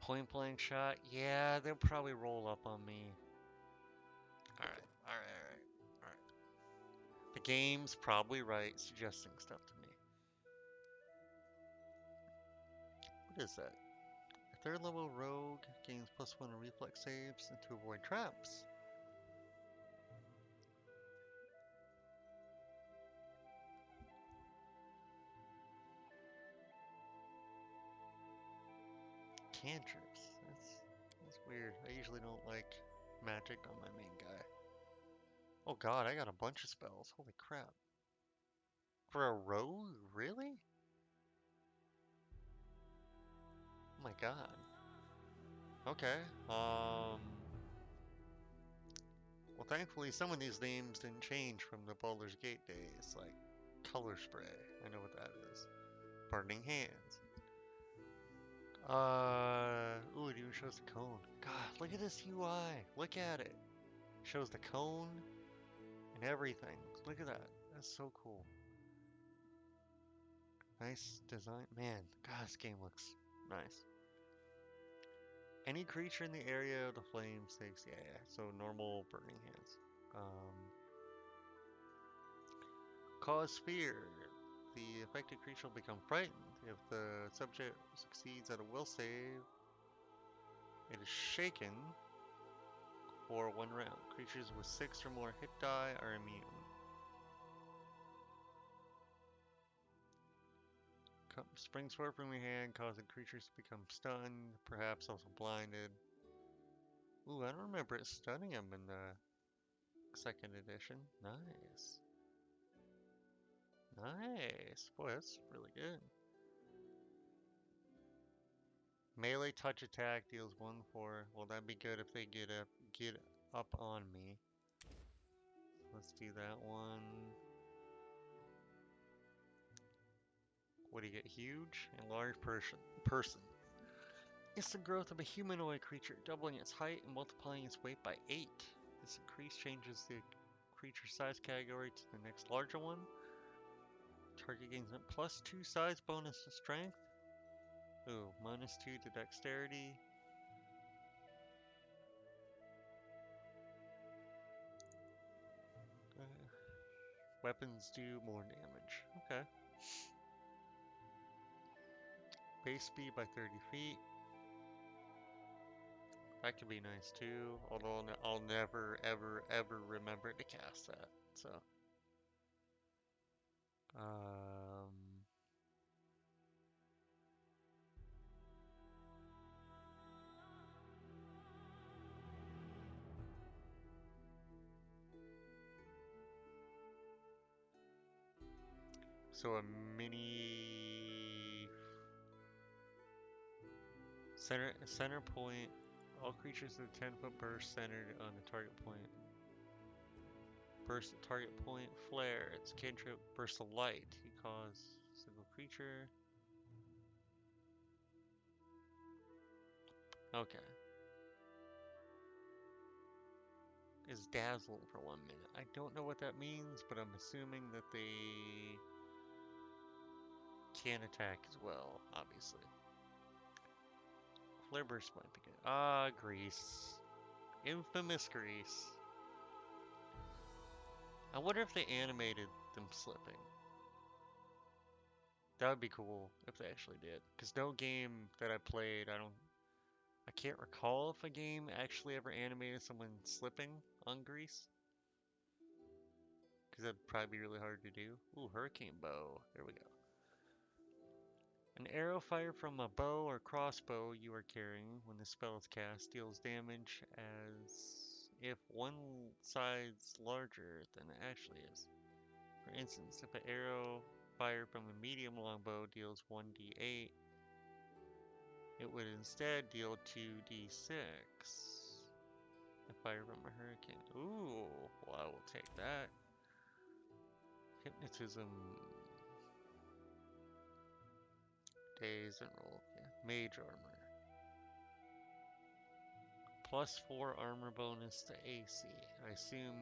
Point blank shot. Yeah, they'll probably roll up on me. Alright. game's probably right, suggesting stuff to me. What is that? A third level rogue gains +1 on reflex saves and to avoid traps. Cantrips. That's weird. I usually don't like magic on my main guy. Oh god, I got a bunch of spells. Holy crap. For a rogue? Really? Oh my god. Okay. Well, thankfully, some of these names didn't change from the Baldur's Gate days, like Color Spray. I know what that is. Burning Hands. Ooh, it even shows the cone. God, look at this UI. Look at it. Shows the cone and everything. Look at that. That's so cool. Nice design. Man, God, this game looks nice. Any creature in the area of the flames takes, yeah. So normal Burning Hands. Cause fear. The affected creature will become frightened. If the subject succeeds at a will save, it is shaken for 1 round. Creatures with 6 or more hit die are immune. Spring Sword from your hand, causing creatures to become stunned, perhaps also blinded. Ooh, I don't remember it stunning them in the second edition. Nice. Nice. Boy, that's really good. Melee touch attack deals 1/4. Well, that'd be good if they get up on me. Let's do that one. What do you get? Huge? Enlarged person. It's the growth of a humanoid creature, doubling its height and multiplying its weight by 8. This increase changes the creature size category to the next larger one. Target gains a +2 size bonus to strength. Ooh, -2 to dexterity. Weapons do more damage. Okay. Base speed by 30 feet. That could be nice too, although I'll never, ever, ever remember to cast that. So, um, so a mini center point. All creatures with a 10-foot burst centered on the target point. Burst at target point. Flare. It's cantrip. Burst of light. You cause single creature. Okay. Is dazzle for 1 minute. I don't know what that means, but I'm assuming that they can attack as well, obviously. Flare burst might be good. Ah, Grease. Infamous Grease. I wonder if they animated them slipping. That would be cool if they actually did. Because no game that I played, I can't recall if a game actually ever animated someone slipping on Grease. Because that'd probably be really hard to do. Ooh, Hurricane Bow. There we go. An arrow fired from a bow or crossbow you are carrying when the spell is cast deals damage as if one side's larger than it actually is. For instance, if an arrow fired from a medium longbow deals 1d8, it would instead deal 2d6 if fired from a hurricane. Ooh, well, I will take that. Hypnotism. Daze and roll. Yeah. Mage armor. +4 armor bonus to AC. I assume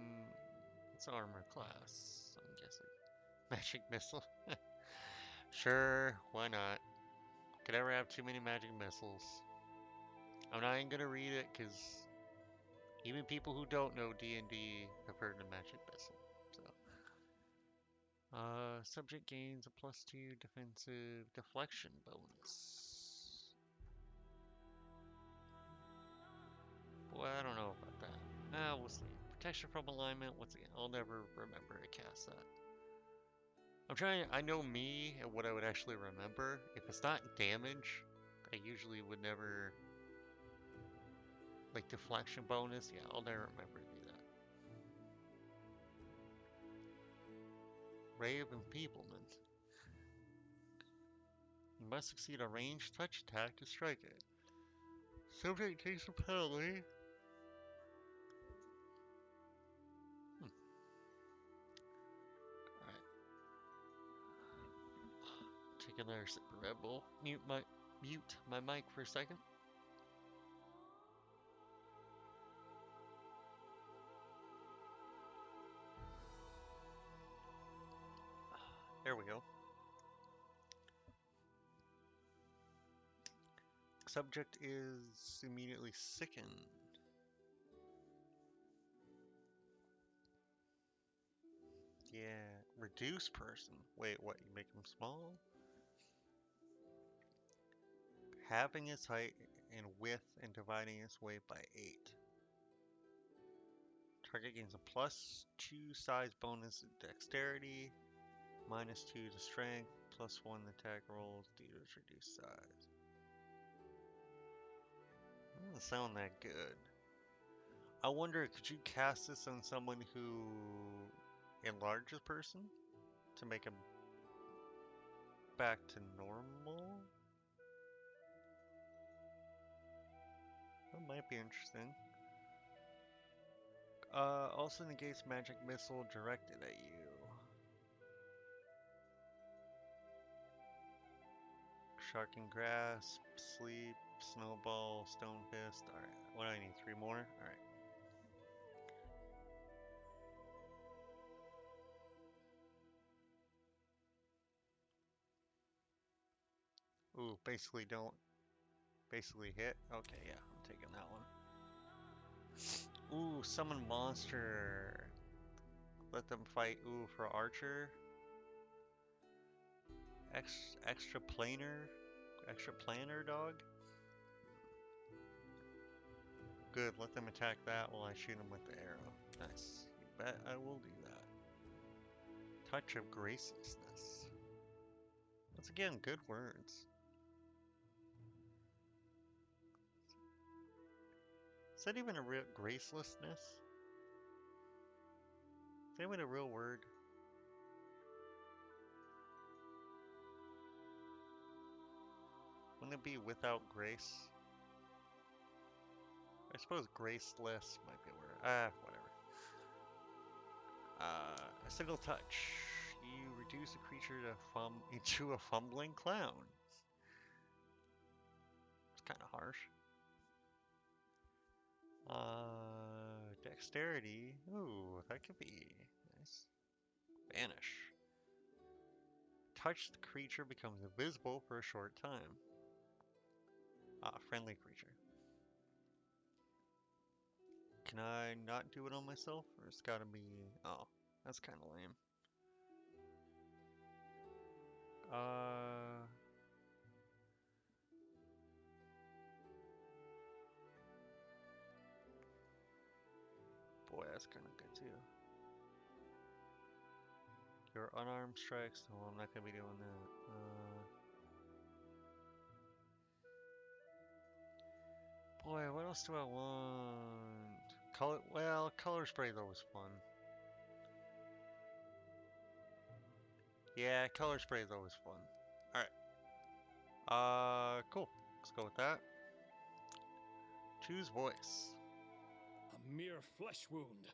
it's armor class, I'm guessing. Magic missile. Sure, why not? Could ever have too many magic missiles. I'm not even gonna read it because even people who don't know D&D have heard of magic missile. So Subject gains a +2 defensive deflection bonus. Boy, I don't know about that. We'll see. Protection from alignment, once again, I'll never remember to cast that. I know me and what I would actually remember. If it's not damage, I usually would never, like deflection bonus, yeah, I'll never remember to do that. Ray of Enfeeblement. You must succeed a ranged touch attack to strike it. Subject takes a penalty. Alright. Take another sip of Red Bull. Mute my mic for a second. There we go. Subject is immediately sickened. Yeah, reduce person. Wait, what? You make him small? Halving its height and width and dividing its weight by 8. Target gains a +2 size bonus in dexterity, -2 to strength, +1 attack rolls due to its reduced size. Doesn't sound that good. I wonder, could you cast this on someone who enlarges person to make him back to normal? That might be interesting. Also negates magic missile directed at you. Shark and Grasp, Sleep, Snowball, Stone Fist. Alright, what do I need? 3 more? Alright. Ooh, basically hit. Okay, yeah, I'm taking that one. Ooh, summon monster. Let them fight. Ooh, for Archer. Extra planar dog. Good, let them attack that while I shoot them with the arrow. Nice. You bet I will do that. Touch of gracelessness. Once again, good words. Is that even a real gracelessness? Is that even a real word? Wouldn't it be without grace? I suppose graceless might be a word. Whatever. A single touch. You reduce a creature to into a fumbling clown. It's kind of harsh. Dexterity. Ooh, that could be nice. Vanish. Touch the creature becomes invisible for a short time. Friendly creature. Can I not do it on myself? Or it's gotta be... Oh, that's kind of lame. Boy, that's kind of good too. Your unarmed strikes. No, I'm not gonna be doing that. Boy, what else do I want? Color spray though was fun. Yeah, color spray though was fun. Alright. Cool. Let's go with that. Choose voice. A mere flesh wound.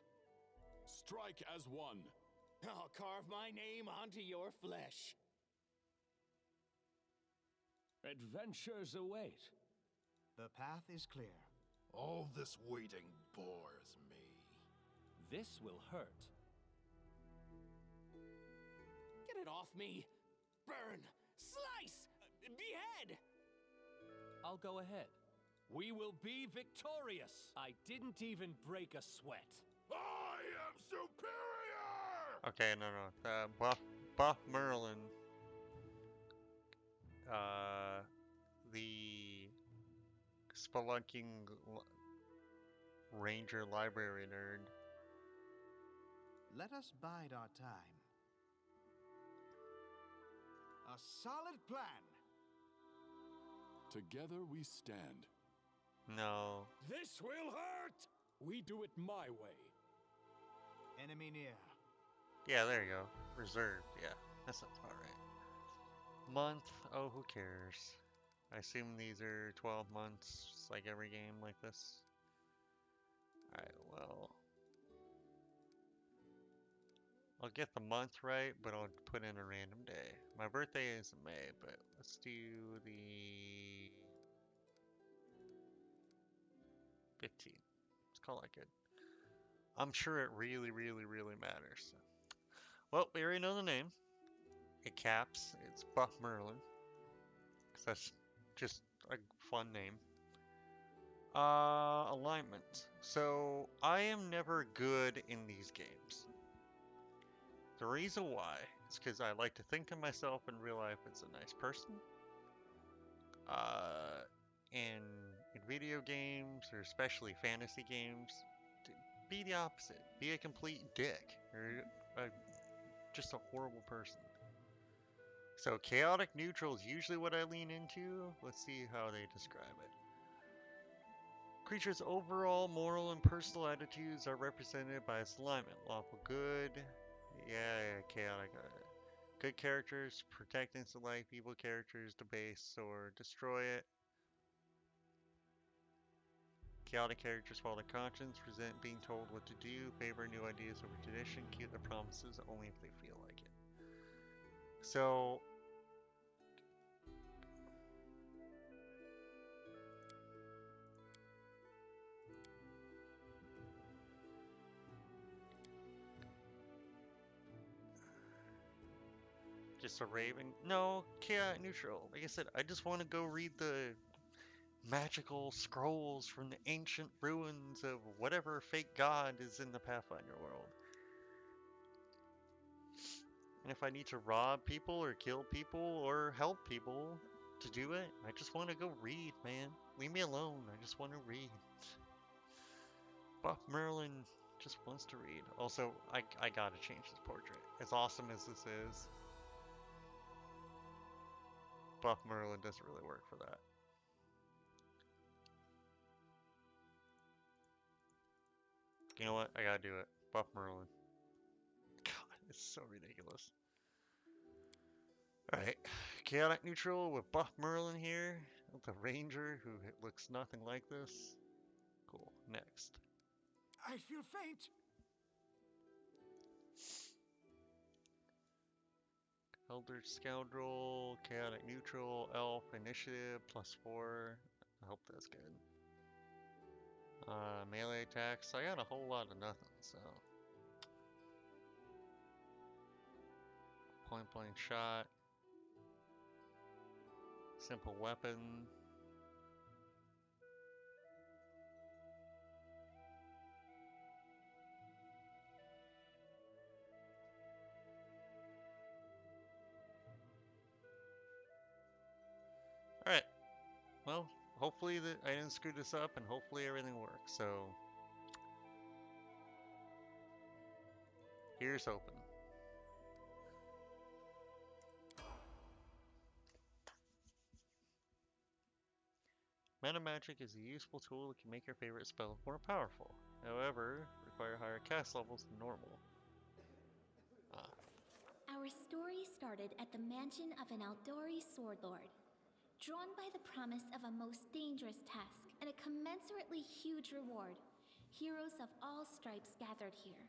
Strike as one. I'll carve my name onto your flesh. Adventures await. The path is clear. All this waiting bores me. This will hurt. Get it off me. Burn. Slice. Behead. I'll go ahead. We will be victorious. I didn't even break a sweat. I am superior! Okay, no. Buff Merlin, the spelunking ranger library nerd. Let us bide our time. A solid plan. Together we stand. No. This will hurt! We do it my way. Enemy near. Yeah, there you go. Reserved. Yeah, that sounds about right. Month. Oh, who cares? I assume these are 12 months, like every game like this. Alright, well. I'll get the month right, but I'll put in a random day. My birthday is in May, but let's do the 15th. Let's call it good. I'm sure it really, really, really matters. So. Well, we already know the name. It caps. It's Buff Merlin. Cause that's just a fun name. Alignment. So, I am never good in these games. The reason why is because I like to think to myself in real life as a nice person. In video games, or especially fantasy games, be the opposite. Be a complete dick. Or just a horrible person. So chaotic neutral is usually what I lean into. Let's see how they describe it. Creature's overall moral and personal attitudes are represented by its alignment. Lawful good. Yeah, chaotic. Good characters protect innocent life. Evil characters debase or destroy it. Chaotic characters follow their conscience, resent being told what to do, favor new ideas over tradition, keep their promises only if they feel like it. So, just a raven? No, chaotic neutral. Like I said, I just want to go read the magical scrolls from the ancient ruins of whatever fake god is in the Pathfinder world. And if I need to rob people or kill people or help people to do it, I just want to go read, man. Leave me alone. I just want to read. Buff Merlin just wants to read. Also, I gotta change this portrait. As awesome as this is, Buff Merlin doesn't really work for that. You know what? I gotta do it. Buff Merlin. God, it's so ridiculous. Alright, chaotic neutral with Buff Merlin here. With the ranger who looks nothing like this. Cool, next. I feel faint. Elder Scoundrel, chaotic neutral, elf, initiative, +4. I hope that's good. Melee attacks. I got a whole lot of nothing, so. Point blank shot. Simple weapon. Alright. Well, hopefully I didn't screw this up and hopefully everything works, so. Here's hoping. Meta magic is a useful tool that can make your favorite spell more powerful. However, require higher cast levels than normal. Our story started at the mansion of an Aldori sword lord. Drawn by the promise of a most dangerous task and a commensurately huge reward, heroes of all stripes gathered here.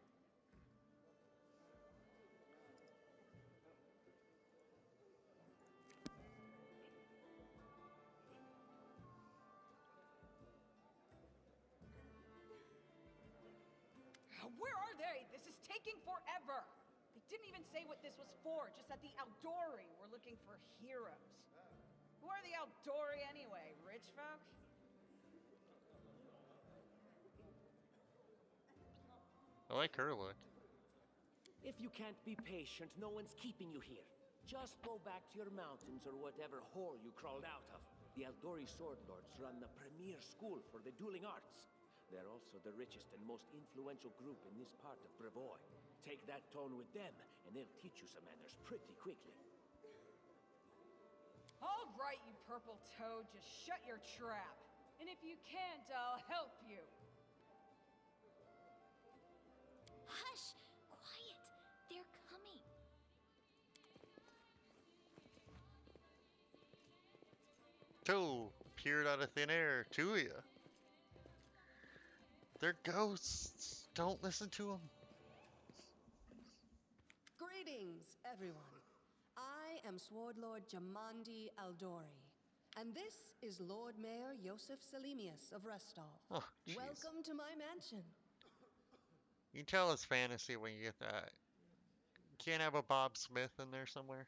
Where are they? This is taking forever! They didn't even say what this was for, just that the Aldori were looking for heroes. Who are the Aldori anyway? Rich folk? I like her look. If you can't be patient, no one's keeping you here. Just go back to your mountains or whatever hole you crawled out of. The Aldori Sword Lords run the premier school for the dueling arts. They're also the richest and most influential group in this part of Brevoy. Take that tone with them, and they'll teach you some manners pretty quickly. All right, you purple toad, just shut your trap. And if you can't, I'll help you. Hush! Quiet! They're coming. Two appeared out of thin air. Two of you. They're ghosts. Don't listen to them. Greetings, everyone. I am Sword Lord Jamandi Aldori, and this is Lord Mayor Yosef Selimius of Restov. Oh, jeez. Welcome to my mansion. You can tell it's fantasy when you get that. You can't have a Bob Smith in there somewhere.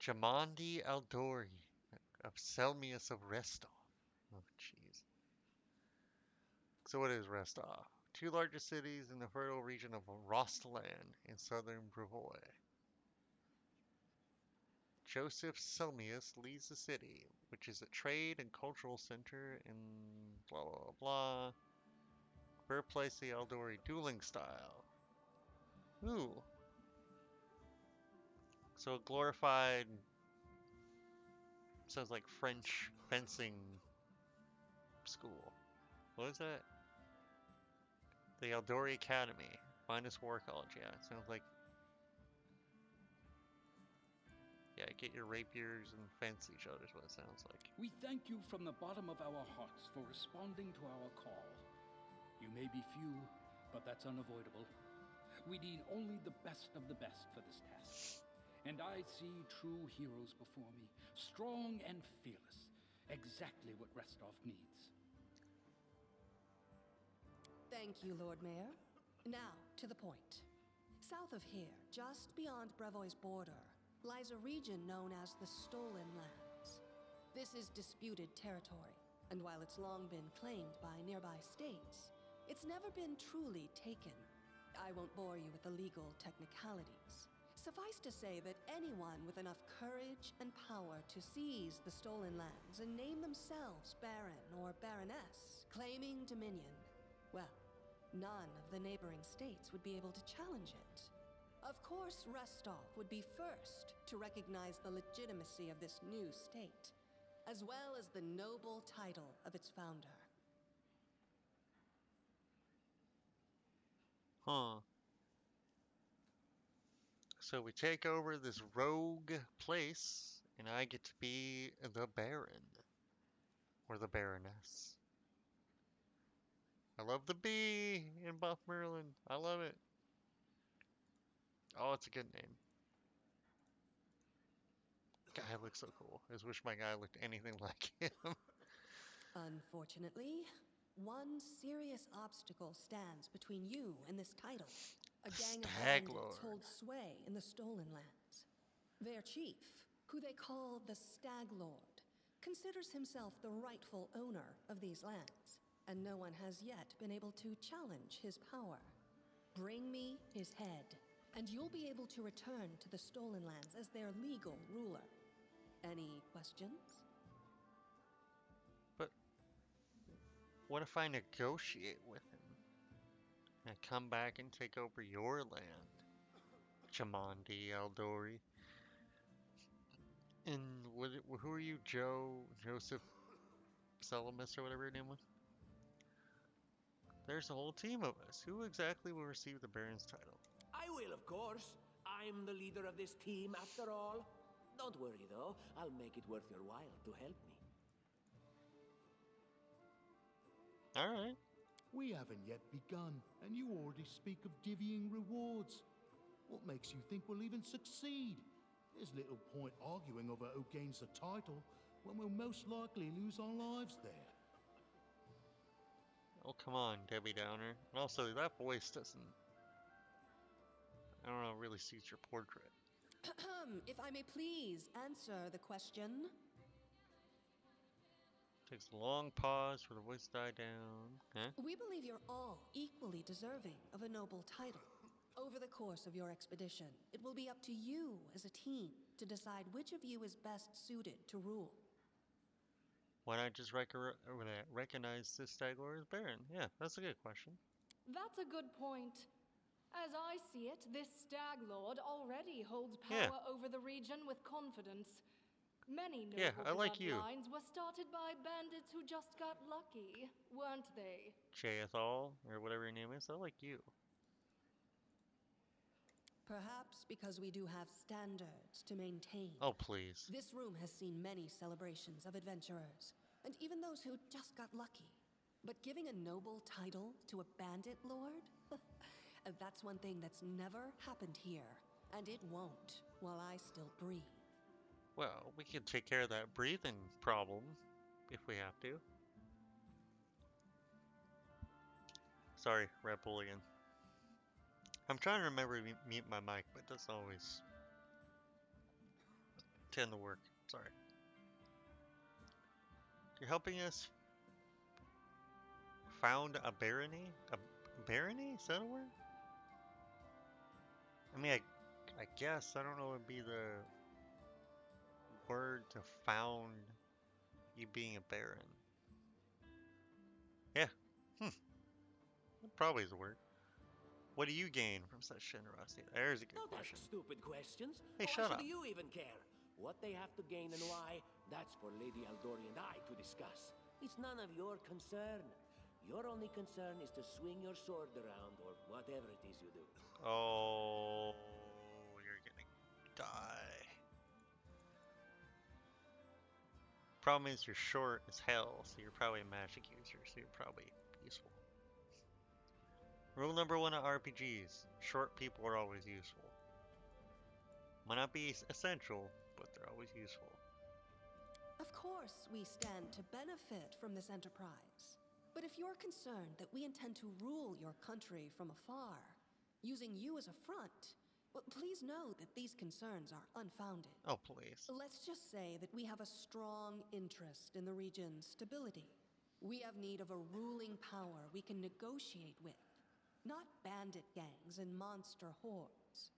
Jamandi Aldori of Selmius of Restov. Oh, jeez. So what is Restov? Two largest cities in the fertile region of Rostland in southern Brevoy. Joseph Selmius leads the city, which is a trade and cultural center in blah blah blah. Birthplace of the Aldori dueling style. Ooh. So a glorified, sounds like French fencing school. What is that? The Aldori Academy. Finest war college. Yeah, it sounds like. Yeah, get your rapiers and fence each other is what it sounds like. We thank you from the bottom of our hearts for responding to our call. You may be few, but that's unavoidable. We need only the best of the best for this task. And I see true heroes before me, strong and fearless. Exactly what Restov needs. Thank you, Lord Mayor. Now, to the point. South of here, just beyond Brevoy's border, lies a region known as the Stolen Lands. This is disputed territory, and while it's long been claimed by nearby states, it's never been truly taken. I won't bore you with the legal technicalities. Suffice to say that anyone with enough courage and power to seize the Stolen Lands and name themselves Baron or Baroness, claiming dominion, well, none of the neighboring states would be able to challenge it. Of course, Restov would be first to recognize the legitimacy of this new state, as well as the noble title of its founder. Huh. So we take over this rogue place, and I get to be the Baron. Or the Baroness. I love the bee in Buff Merlin. I love it. Oh, it's a good name. Guy looks so cool. I just wish my guy looked anything like him. Unfortunately, one serious obstacle stands between you and this title. A gang of bandits hold sway in the Stolen Lands. Their chief, who they call the Stag Lord, considers himself the rightful owner of these lands, and no one has yet been able to challenge his power. Bring me his head, and you'll be able to return to the Stolen Lands as their legal ruler. Any questions? But what if I negotiate with him? And I come back and take over your land, Jamandi Aldori. And who are you, Joseph Salamis or whatever your name was? There's a whole team of us. Who exactly will receive the Baron's title? I will, of course. I'm the leader of this team, after all. Don't worry, though. I'll make it worth your while to help me. Alright. We haven't yet begun, and you already speak of divvying rewards. What makes you think we'll even succeed? There's little point arguing over who gains the title when we'll most likely lose our lives there. Oh, come on, Debbie Downer. And also, that voice doesn't... I don't know, really suits your portrait. If I may please answer the question. Takes a long pause for the voice to die down. Huh? We believe you're all equally deserving of a noble title. Over the course of your expedition, it will be up to you as a team to decide which of you is best suited to rule. Why not just recognize this Stag Lord as Baron? Yeah, that's a good question. That's a good point. As I see it, this Stag Lord already holds power Yeah. over the region with confidence. Many noble Yeah, I like you. bloodlines were started by bandits who just got lucky, weren't they? Jaethal, or whatever your name is, I like you. Perhaps because we do have standards to maintain. Oh, please. This room has seen many celebrations of adventurers, and even those who just got lucky. But giving a noble title to a bandit lord? That's one thing that's never happened here, and it won't while I still breathe. Well, we can take care of that breathing problem if we have to. Sorry, Reptilian. I'm trying to remember to mute my mic, but it doesn't always tend to work. Sorry. You're helping us found a barony? A barony? Is that a word? I mean, I guess. I don't know what would be the word to found you being a baron. Yeah. That probably is a word. What do you gain from such generosity? There's a good Don't question. ask stupid questions. Hey, Why shut should up. you even care? What they have to gain and why, that's for Lady Aldori and I to discuss. It's none of your concern. Your only concern is to swing your sword around or whatever it is you do. Oh, you're gonna die. Problem is you're short as hell, so you're probably a magic user, so you're probably useful. Rule number 1 of RPGs, short people are always useful. Might not be essential, but they're always useful. Of course, we stand to benefit from this enterprise. But if you're concerned that we intend to rule your country from afar, using you as a front, well, please know that these concerns are unfounded. Oh, please. Let's just say that we have a strong interest in the region's stability. We have need of a ruling power we can negotiate with, not bandit gangs and monster hordes.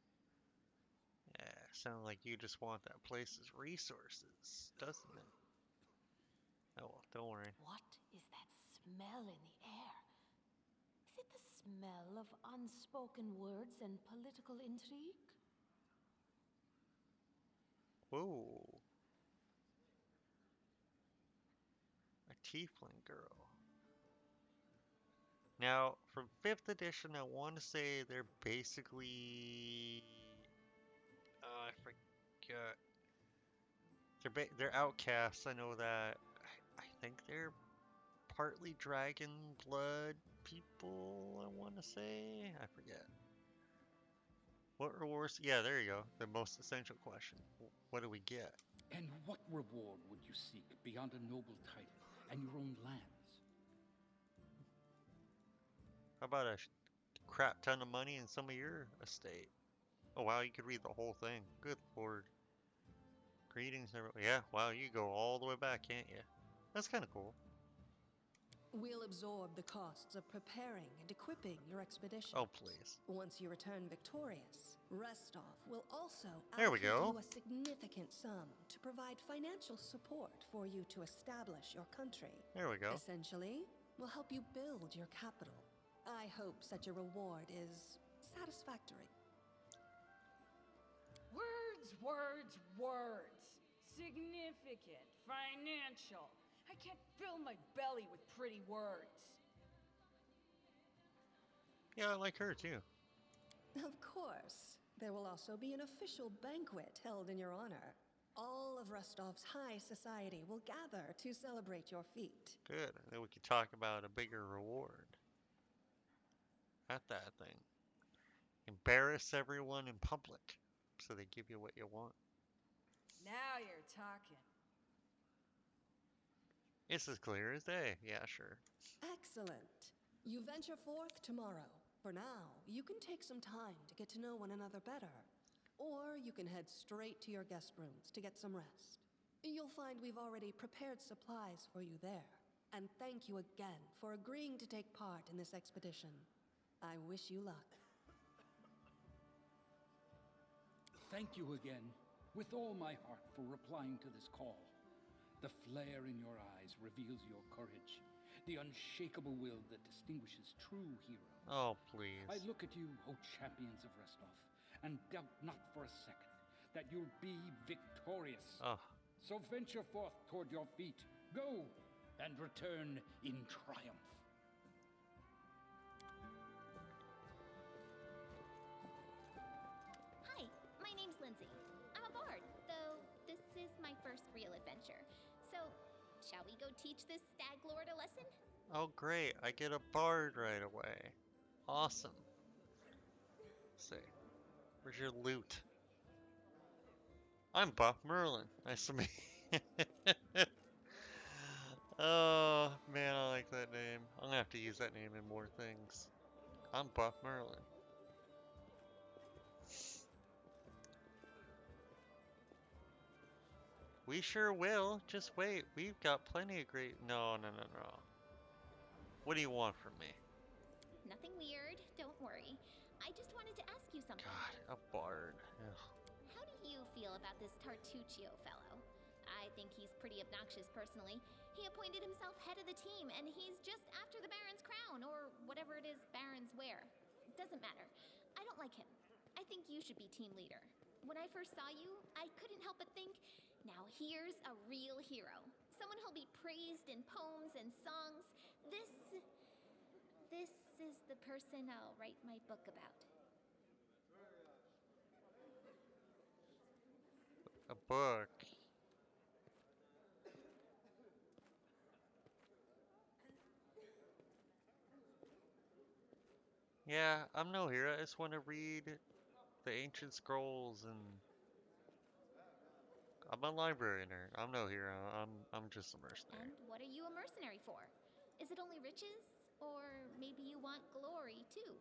Yeah, sounds like you just want that place's resources, doesn't it? Oh well, don't worry. What is that smell in the air? Is it the smell of unspoken words and political intrigue? Whoa. A tiefling girl. Now, from 5th edition, I want to say they're basically... I forget. They're outcasts, I know that. I think they're partly dragon blood people, I want to say. I forget. What rewards? Yeah, there you go. The most essential question. What do we get? And what reward would you seek beyond a noble title and your own lands? How about a crap ton of money in some of your estate? Oh wow, you could read the whole thing. Good lord. Greetings, everyone. Yeah, wow, you go all the way back, can't you? That's kind of cool. We'll absorb the costs of preparing and equipping your expedition. Oh, please. Once you return victorious, Restov will also There we allocate go. you a significant sum to provide financial support for you to establish your country. There we go. Essentially, we'll help you build your capital. I hope such a reward is satisfactory. Words, words, words. Significant, financial. I can't fill my belly with pretty words. Yeah, I like her too. Of course. There will also be an official banquet held in your honor. All of Rostov's high society will gather to celebrate your feat. Good. And then we could talk about a bigger reward. At that thing. Embarrass everyone in public so they give you what you want. Now you're talking. It's as clear as day. Yeah, sure. Excellent. You venture forth tomorrow. For now, you can take some time to get to know one another better. Or you can head straight to your guest rooms to get some rest. You'll find we've already prepared supplies for you there. And thank you again for agreeing to take part in this expedition. I wish you luck. Thank you again, with all my heart, for replying to this call. The flare in your eyes reveals your courage, the unshakable will that distinguishes true heroes. Oh, please. I look at you, O champions of Restov, and doubt not for a second that you'll be victorious. Oh. So venture forth toward your feet. Go, and return in triumph. Hi, my name's Lindsay. I'm a bard, though this is my first real adventure. So, shall we go teach this stag lord a lesson? Oh, great. I get a bard right away. Awesome. Let's see. Where's your loot? I'm Buff Merlin. Nice to meet you. Oh, man, I like that name. I'm gonna have to use that name in more things. I'm Buff Merlin. We sure will. Just wait. We've got plenty of great... No. What do you want from me? Nothing weird, don't worry. I just wanted to ask you something. God, a bard. Ugh. How do you feel about this Tartuccio fellow? I think he's pretty obnoxious personally. He appointed himself head of the team, and he's just after the Baron's crown, or whatever it is Barons wear. Doesn't matter. I don't like him. I think you should be team leader. When I first saw you, I couldn't help but think, now here's a real hero. Someone who'll be praised in poems and songs. This is the person I'll write my book about. A book. Yeah, I'm no hero. I just want to read the ancient scrolls and I'm a library nerd. I'm no hero. I'm just a mercenary. And what are you a mercenary for? Is it only riches? Or maybe you want glory too?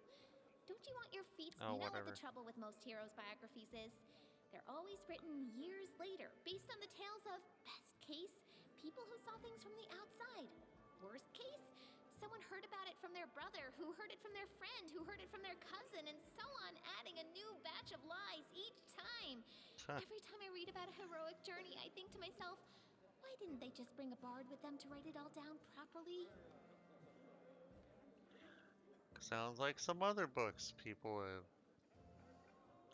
Don't you want your feats? Oh, You know whatever. what the trouble with most heroes' biographies is? They're always written years later, based on the tales of, best case, people who saw things from the outside. Worst case, someone heard about it from their brother, who heard it from their friend, who heard it from their cousin, and so on, adding a new batch of lies each time. Every time I read about a heroic journey, I think to myself, why didn't they just bring a bard with them to write it all down properly? Sounds like some other books people have.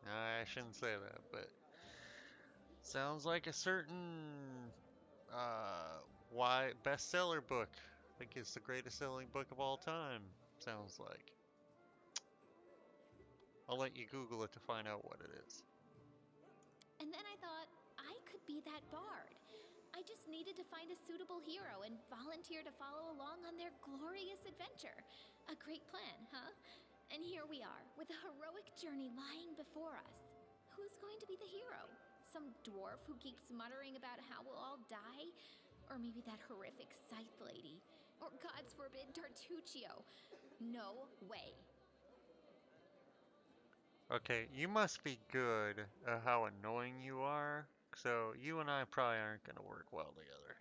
I shouldn't say that, but sounds like a certain why bestseller book. I think it's the greatest selling book of all time. Sounds like. I'll let you Google it to find out what it is. And then I thought, I could be that bard. I just needed to find a suitable hero and volunteer to follow along on their glorious adventure. A great plan, huh? And here we are, with a heroic journey lying before us. Who's going to be the hero? Some dwarf who keeps muttering about how we'll all die? Or maybe that horrific scythe lady? Or, gods forbid, Tartuccio? No way. Okay, you must be good at how annoying you are, so you and I probably aren't gonna work well together.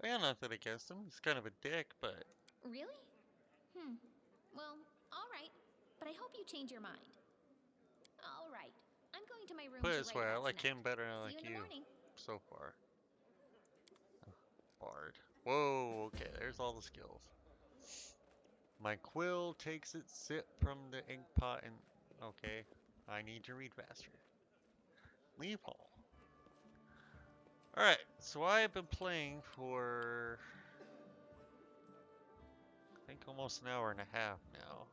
I got nothing against him. He's kind of a dick, but Really? Well, alright. But I hope you change your mind. Alright. I'm going to my room put to it this write way, I about like tonight. him better than I See like you in the you morning. so far. Bard. Whoa, okay, there's all the skills. My quill takes its sip from the ink pot and... Okay, I need to read faster. Leave hall. Alright, so I've been playing for... I think almost an hour and a half now.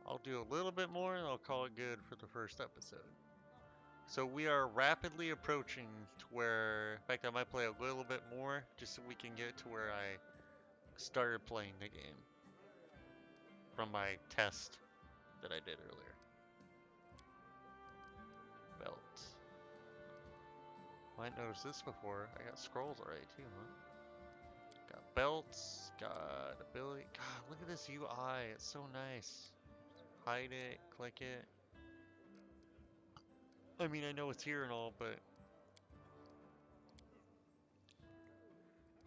I'll do a little bit more and I'll call it good for the first episode. So we are rapidly approaching to where... In fact, I might play a little bit more just so we can get to where I started playing the game. From my test that I did earlier. Belt. I didn't notice this before. I got scrolls already too, huh? belts, got ability. God, look at this UI. It's so nice. Hide it, click it. I mean, I know it's here and all, but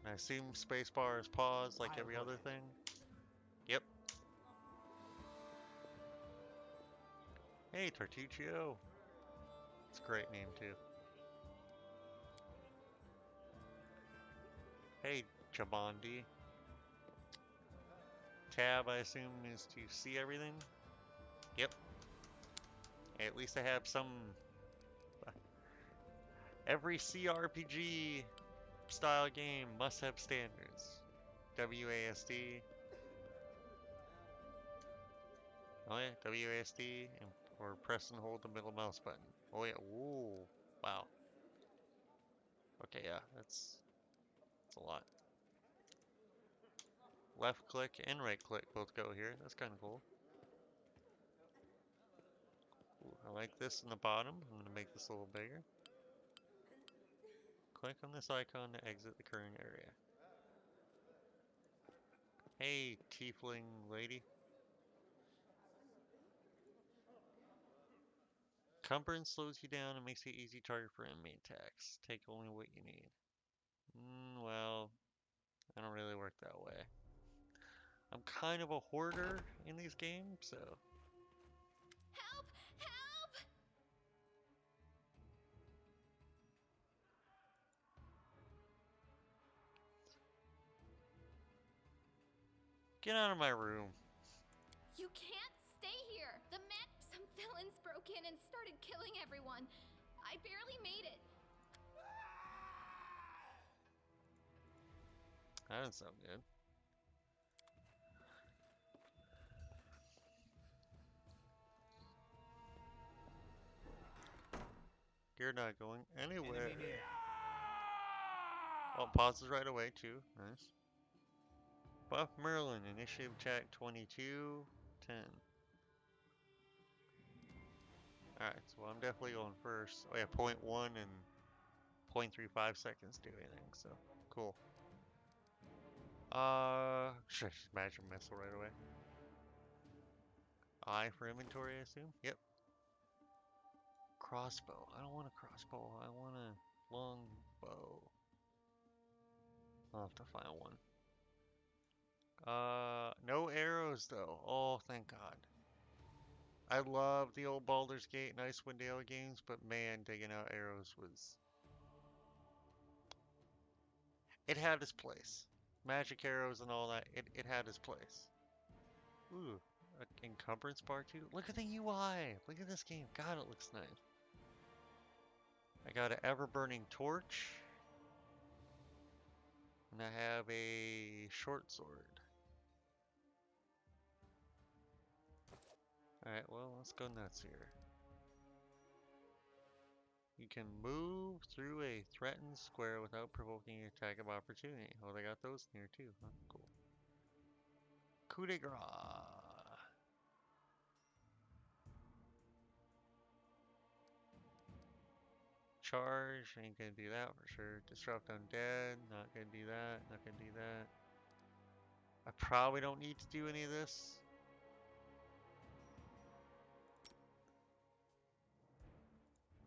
I assume spacebar is pause like every other thing. Yep. Hey, Tartuccio. It's a great name, too. Hey, Chabandi. Tab, I assume, is to see everything. Yep. At least I have some... Every CRPG style game must have standards. WASD. Oh yeah, WASD, and, or press and hold the middle mouse button. Oh yeah, ooh, wow. Okay, yeah, that's a lot. Left click and right click both go here. That's kind of cool. Ooh, I like this in the bottom. I'm gonna make this a little bigger. Click on this icon to exit the current area. Hey, tiefling lady. Cumbrance slows you down and makes you easy target for enemy attacks. Take only what you need. Well, I don't really work that way. I'm kind of a hoarder in these games, so... Help! Help! Get out of my room. You can't stay here! Some villains broke in and started killing everyone. I barely made it. That doesn't sound good. You're not going anywhere. Oh, pauses right away too. Nice. Buff Merlin, initiative attack 22, 10. Alright, so I'm definitely going first. Oh yeah, 0.1 and 0.35 seconds do anything, so cool. Should I just magic missile right away? I for inventory, I assume? Yep. Crossbow. I don't want a crossbow. I want a long bow. I'll have to find one. No arrows though. Oh, thank God. I love the old Baldur's Gate and Icewind Dale games, but man, digging out arrows was... It had its place. Magic arrows and all that, it had its place. Ooh, encumbrance bar too. Look at the UI. Look at this game. God, it looks nice. I got an ever-burning torch. And I have a short sword. Alright, well, let's go nuts here. You can move through a threatened square without provoking an attack of opportunity. Oh, they got those in here too. Huh? Cool. Coup de grace. Charge, ain't gonna do that for sure. Disrupt undead, not gonna do that, not gonna do that. I probably don't need to do any of this.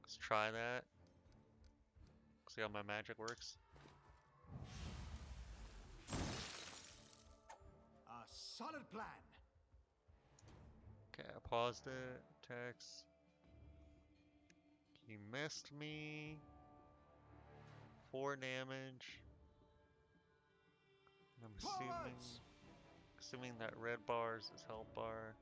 Let's try that. See how my magic works. A solid plan. Okay, I paused it. Text. He missed me. 4 damage. I'm assuming that red bar is his health bar.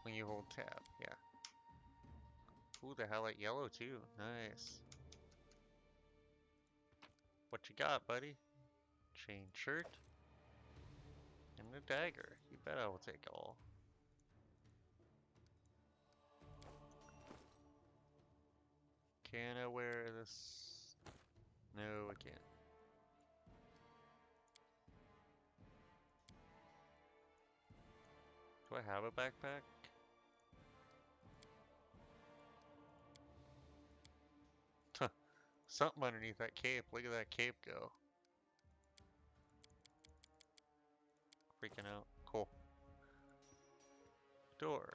When you hold tab, yeah. Ooh, they highlight yellow too. Nice. What you got, buddy? Chain shirt. And a dagger. You bet I will take all. Can I wear this? No, I can't. have a backpack? Huh. Something underneath that cape. Look at that cape go. Freaking out. Cool. Door.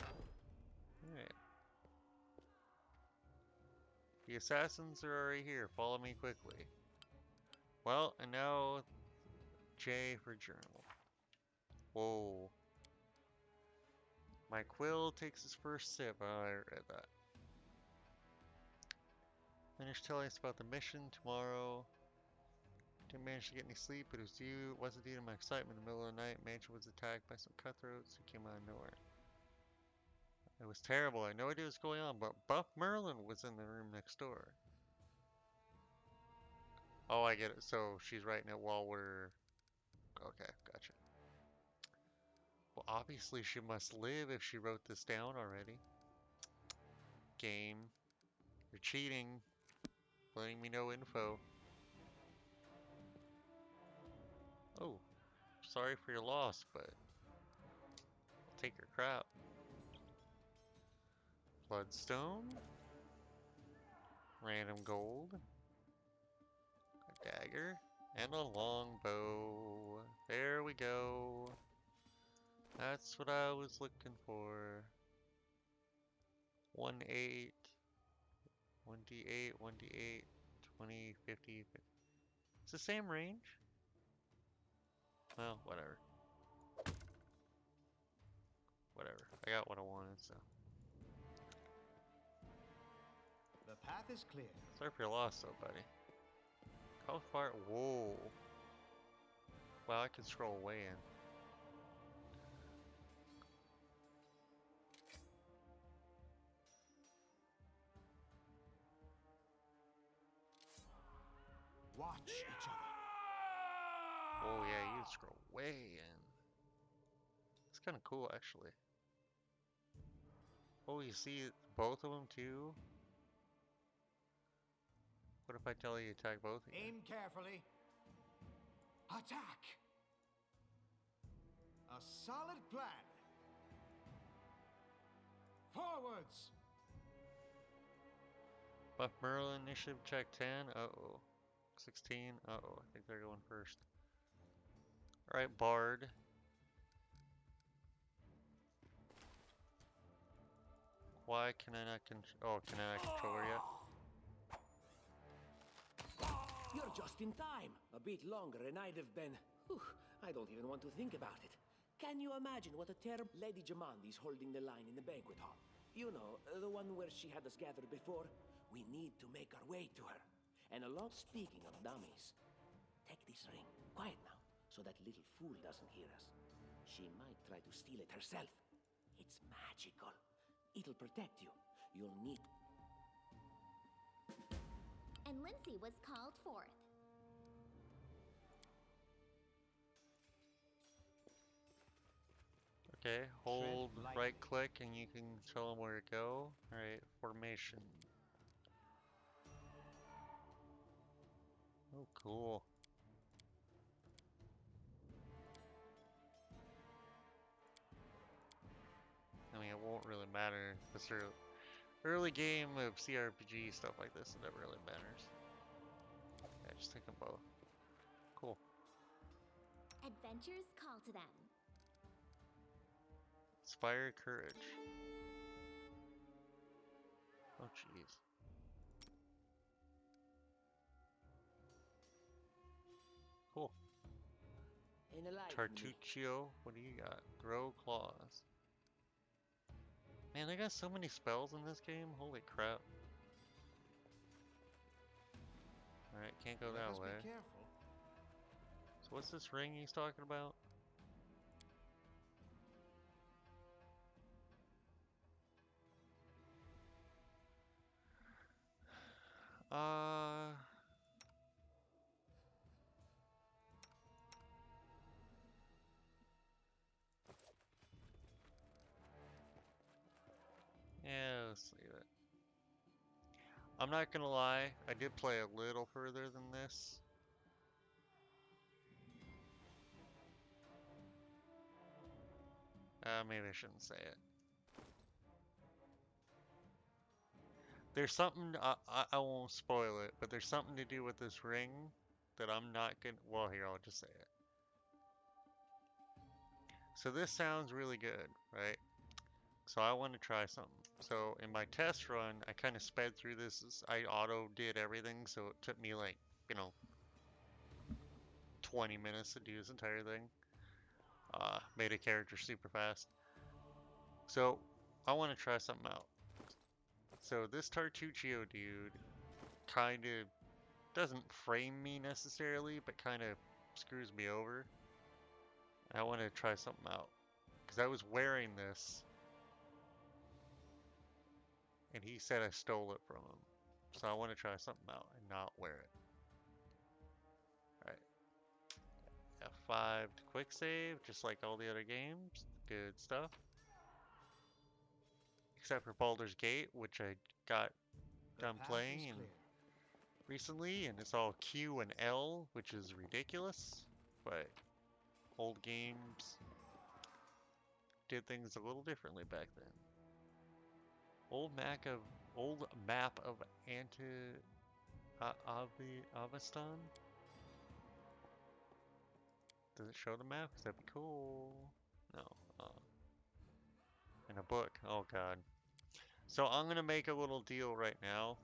Alright. The assassins are already here. Follow me quickly. Well, and now J for journal. Whoa. My quill takes its first sip. Oh, I read that. Finish telling us about the mission tomorrow. Didn't manage to get any sleep, but it wasn't due to my excitement. In the middle of the night, Mansion was attacked by some cutthroats who came out of nowhere. It was terrible. I had no idea what was going on, but Buff Merlin was in the room next door. Oh, I get it. So she's writing it while we're... Okay, gotcha. Well, obviously she must live if she wrote this down already. Game. You're cheating. Letting me know info. Oh, sorry for your loss, but I'll take your crap. Bloodstone. Random gold. A dagger. And a longbow. There we go. That's what I was looking for. 1-8. 1d8, 1d8, 20, 50, 50. It's the same range. Well, whatever. Whatever. I got what I wanted, so. The path is clear. Sorry for your loss, though, buddy. How far? Whoa. Wow, I can scroll way in. Watch each other. Oh yeah, you scroll way in. It's kind of cool, actually. Oh, you see both of them too? What if I tell you to attack both of you? Aim carefully. Attack. A solid plan. Forwards. Buff Merlin, initiative check 10. Uh-oh. 16. Uh-oh, I think they're going first. Alright, Bard. Why can I not control... Oh, can I not control her yet? You're just in time. A bit longer and I'd have been... Whew, I don't even want to think about it. Can you imagine what a terrible... Lady Jamandi's holding the line in the banquet hall. You know, the one where she had us gathered before. We need to make our way to her. And speaking of dummies, take this ring. Quiet now, so that little fool doesn't hear us. She might try to steal it herself. It's magical. It'll protect you. You'll need... And Lindsay was called forth. Okay, hold right click and you can tell them where to go. Alright, formation. Oh, cool. I mean, it won't really matter. This early game of CRPG stuff like this, it never really matters. Yeah, just take them both. Cool. Adventures call to them. Inspire courage. Oh, jeez. Cool. Tartuccio, what do you got? Grow claws. Man, they got so many spells in this game. Holy crap. Alright, can't go that way. Be careful. So what's this ring he's talking about? Yeah, let's leave it. I'm not gonna lie, I did play a little further than this. Maybe I shouldn't say it. There's something, I won't spoil it, but there's something to do with this ring that I'm not gonna, well, here, I'll just say it. So this sounds really good, right? So I want to try something. So in my test run, I kind of sped through this. I auto did everything, so it took me like, 20 minutes to do this entire thing. Made a character super fast. So I want to try something out. So this Tartuccio dude kind of doesn't frame me necessarily, but kind of screws me over. I want to try something out. Because I was wearing this, and he said I stole it from him. So I want to try something out and not wear it. Alright. F5 to quick save, just like all the other games. Good stuff. Except for Baldur's Gate, which I got done playing and recently, and it's all Q and L, which is ridiculous. But old games did things a little differently back then. Old map of Avestan. Does it show the map? 'Cause that'd be cool. No. In a book. Oh god. So I'm gonna make a little deal right now.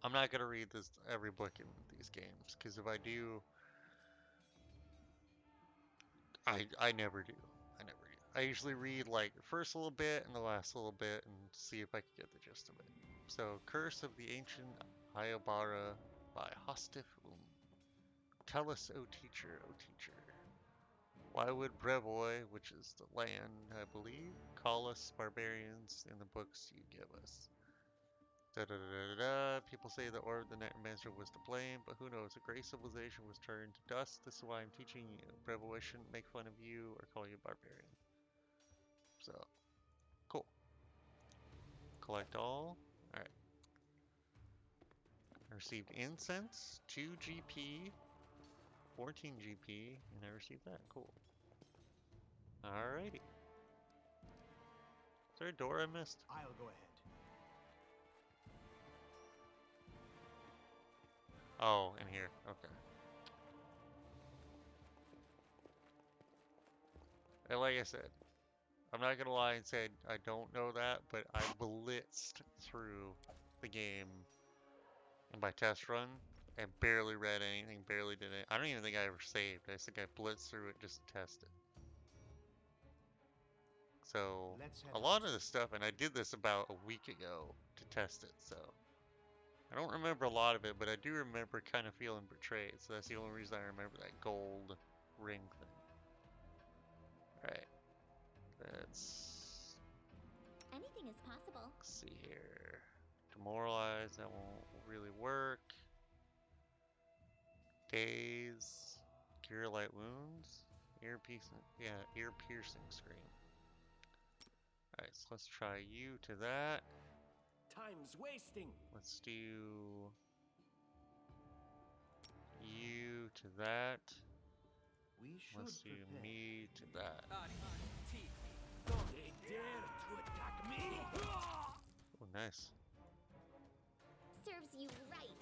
I'm not gonna read every book in these games, because if I do, I never do. I never do. I usually read like the first little bit and the last little bit and see if I can get the gist of it. So, Curse of the Ancient Hayabara by Hostif. Tell us, O teacher, O teacher. Why would Brevoy, which is the land, I believe, call us barbarians in the books you give us? Da da da da da. People say the Orb of the Necromancer was to blame, but who knows? A great civilization was turned to dust. This is why I'm teaching you. Brevoy shouldn't make fun of you or call you barbarian. So, cool. Collect all. Alright. I received incense, 2 GP, 14 GP, and I received that. Cool. Alrighty. Is there a door I missed? I'll go ahead. Oh, in here. Okay. And like I said, I'm not gonna lie and say I don't know that, but I blitzed through the game in my test run and barely read anything, barely did it. I don't even think I ever saved. I just think I blitzed through it just to test it. So, a lot of the stuff, and I did this about a week ago to test it, so. I don't remember a lot of it, but I do remember kind of feeling betrayed, so that's the only reason I remember that gold ring thing. Alright. Anything is possible. Let's see here. Demoralize, that won't really work. Daze. Cure light wounds. Ear piercing scream. Alright, so let's try you to that. Time's wasting. Let's do you to that. Let's do me to that. They dare to attack me. Oh, nice. Serves you right.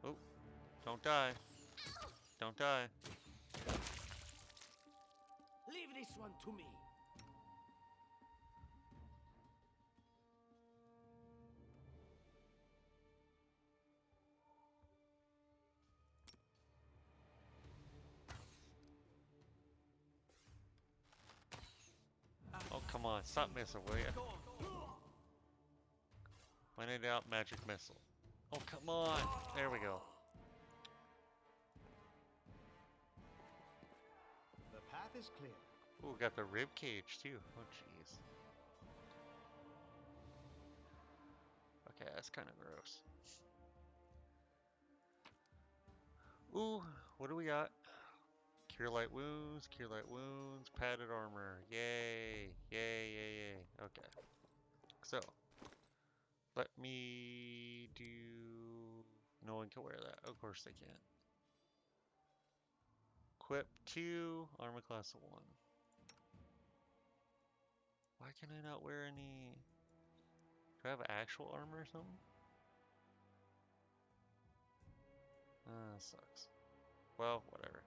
Oh, don't die. Don't die. Leave this one to me. Oh, come on. Stop missing, will ya? When in doubt, magic missile. Oh, come on. There we go. The path is clear. Ooh, got the rib cage too. Oh, jeez. Okay, that's kind of gross. Ooh, what do we got? Cure light wounds, padded armor. Yay, yay, yay, yay. Okay. So, let me do... No one can wear that. Of course they can't. Equip 2, armor class 1. Why can I not wear any? Do I have actual armor or something? Sucks. Well, whatever.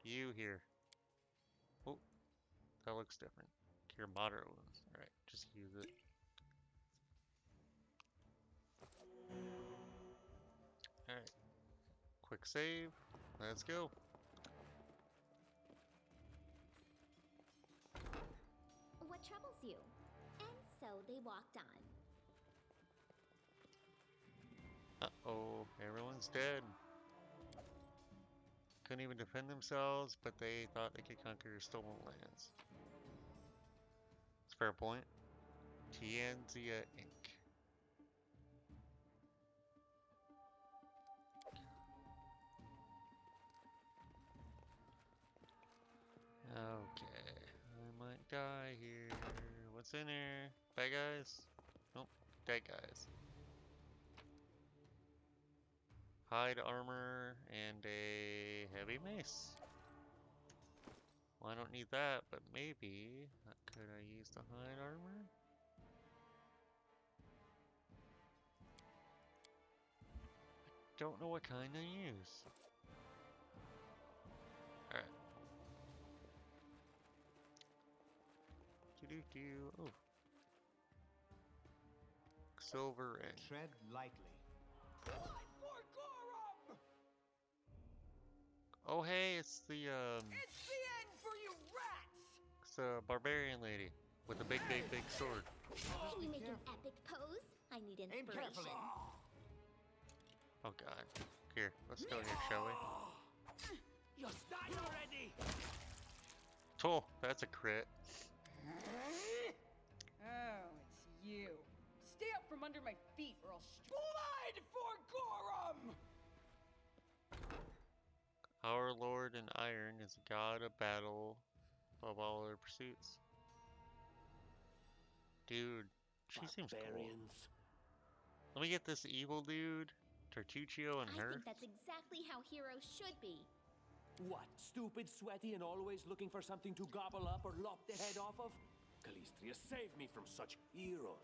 You here. Oh, that looks different. Cure moderate wounds. Alright, just use it. Alright. Quick save. Let's go. What troubles you? And so they walked on. Uh-oh, everyone's dead. Couldn't even defend themselves, but they thought they could conquer stolen lands. It's a fair point. Tianzia Inc. Okay, I might die here. What's in here? Bad guys? Nope, dead guys. Hide armor and a heavy mace. Well, I don't need that, but maybe could I use the hide armor? Don't know what kind to use. Alright. Oh. Silver ring. Tread lightly. Oh hey, it's the It's the end for you rats! it's the barbarian lady with the big sword. Can you make an epic pose? I need inspiration. Oh god. Here, let's go here, shall we? You died already! Oh, that's a crit. Oh, it's you. Stay up from under my feet or I'll blood for Gorum! Our Lord in Iron is a god of battle above all other pursuits. Dude, she seems cool. Let me get this evil dude, Tartuccio, and I her. think that's exactly how heroes should be. What, stupid, sweaty, and always looking for something to gobble up or lop the head off of? Calistria, save me from such heroes.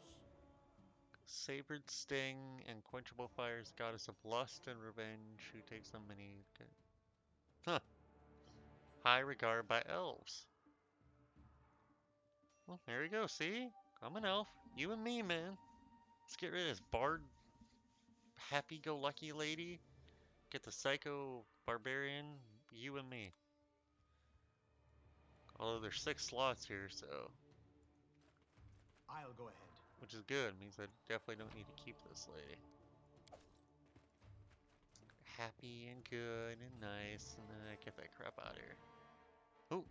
Sabered Sting and Quenchable Fires, goddess of lust and revenge, who takes on many. Huh. High regard by elves. Well, there we go, see? I'm an elf. You and me, man. Let's get rid of this bard, happy-go-lucky lady. Get the psycho barbarian, you and me. Although there's 6 slots here, so. I'll go ahead. Which is good, means I definitely don't need to keep this lady. Happy and good and nice, and then I get that crap out of here. Oh!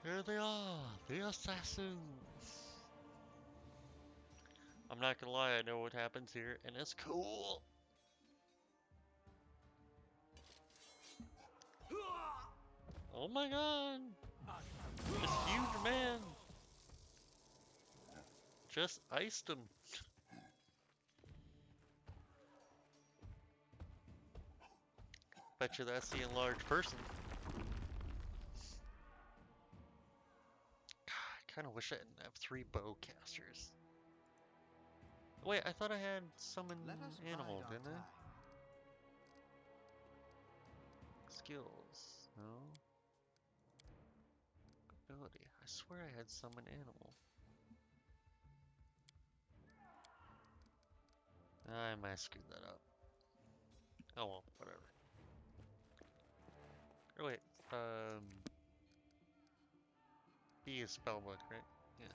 There they are! The assassins! I'm not gonna lie, I know what happens here, and it's cool! Oh my god! This huge man! Just iced him. Bet you that's the enlarged person. I kinda wish I didn't have 3 bowcasters. Wait, I thought I had summon animal, didn't I? Skills, no. Ability, I swear I had summon animal. I might have screwed that up. Oh well, whatever. Or wait, B is spellbook, right? Yeah.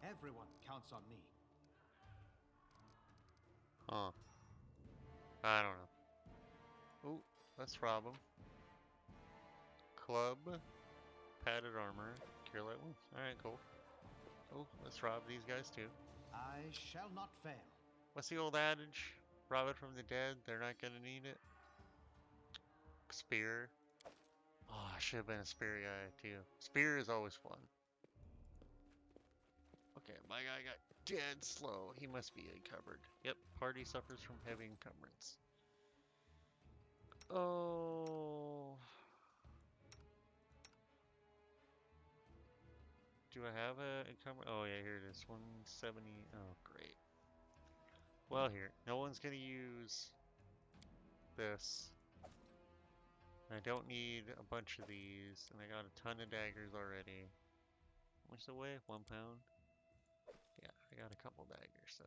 Everyone counts on me. Huh. I don't know. Ooh, let's rob him. Club, padded armor, cure light wounds. Alright, cool. Oh, let's rob these guys too. I shall not fail. What's the old adage? Rob it from the dead, they're not gonna need it. Spear. Oh, I should have been a spear guy too. Spear is always fun. Okay, my guy got dead slow. He must be encumbered. Yep, party suffers from heavy encumbrance. Oh. Do I have a encumbrance? Oh yeah, here it is. 170. Oh, great. Well, here. No one's gonna use this. I don't need a bunch of these, and I got a ton of daggers already. How much away? 1 pound? Yeah, I got a couple daggers, so.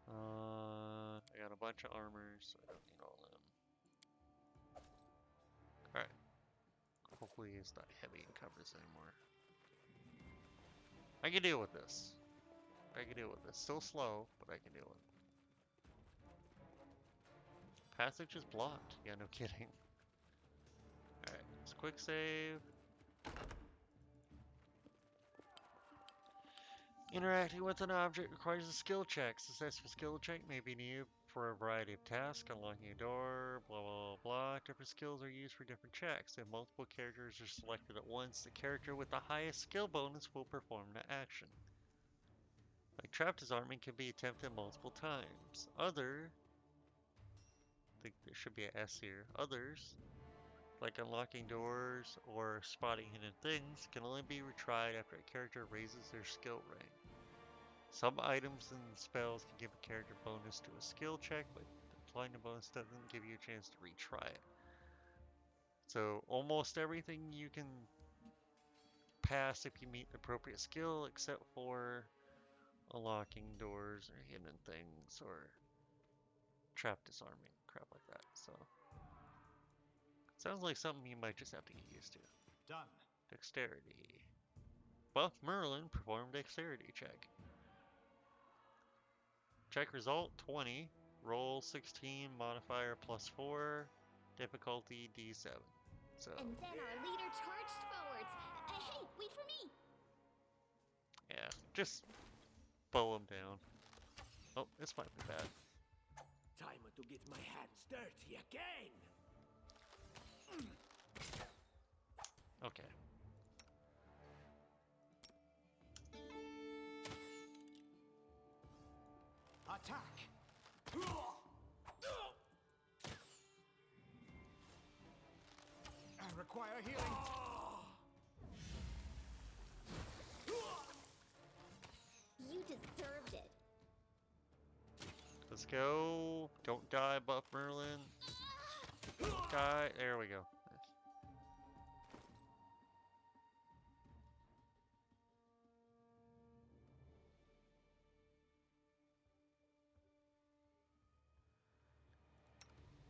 I got a bunch of armors, so I don't need all of them. Alright. Hopefully it's not heavy encumbrance anymore. I can deal with this. I can deal with this. Still slow, but I can deal with it. Passage is blocked. Yeah, no kidding. Alright, let's quick save. Interacting with an object requires a skill check. Successful skill check may be needed for a variety of tasks, unlocking a door, blah blah blah. Different skills are used for different checks. If multiple characters are selected at once, the character with the highest skill bonus will perform the action. Like trap disarming can be attempted multiple times. I think there should be an S here. Others, like unlocking doors or spotting hidden things, can only be retried after a character raises their skill rank. Some items and spells can give a character bonus to a skill check, but applying the bonus doesn't give you a chance to retry it. So almost everything you can pass if you meet the appropriate skill, except for unlocking doors or hidden things or trap disarming, crap like that. So sounds like something you might just have to get used to. Done. Dexterity. Buff Merlin performed dexterity check. Check result 20. Roll 16, modifier +4, difficulty D7. So. And then our leader charged forwards. Hey, wait for me! Yeah, just bow him down. Oh, this might be bad. Time to get my hands dirty again. Okay. Attack! I require healing. You deserved it. Let's go. Don't die, Buff Merlin. Die. There we go.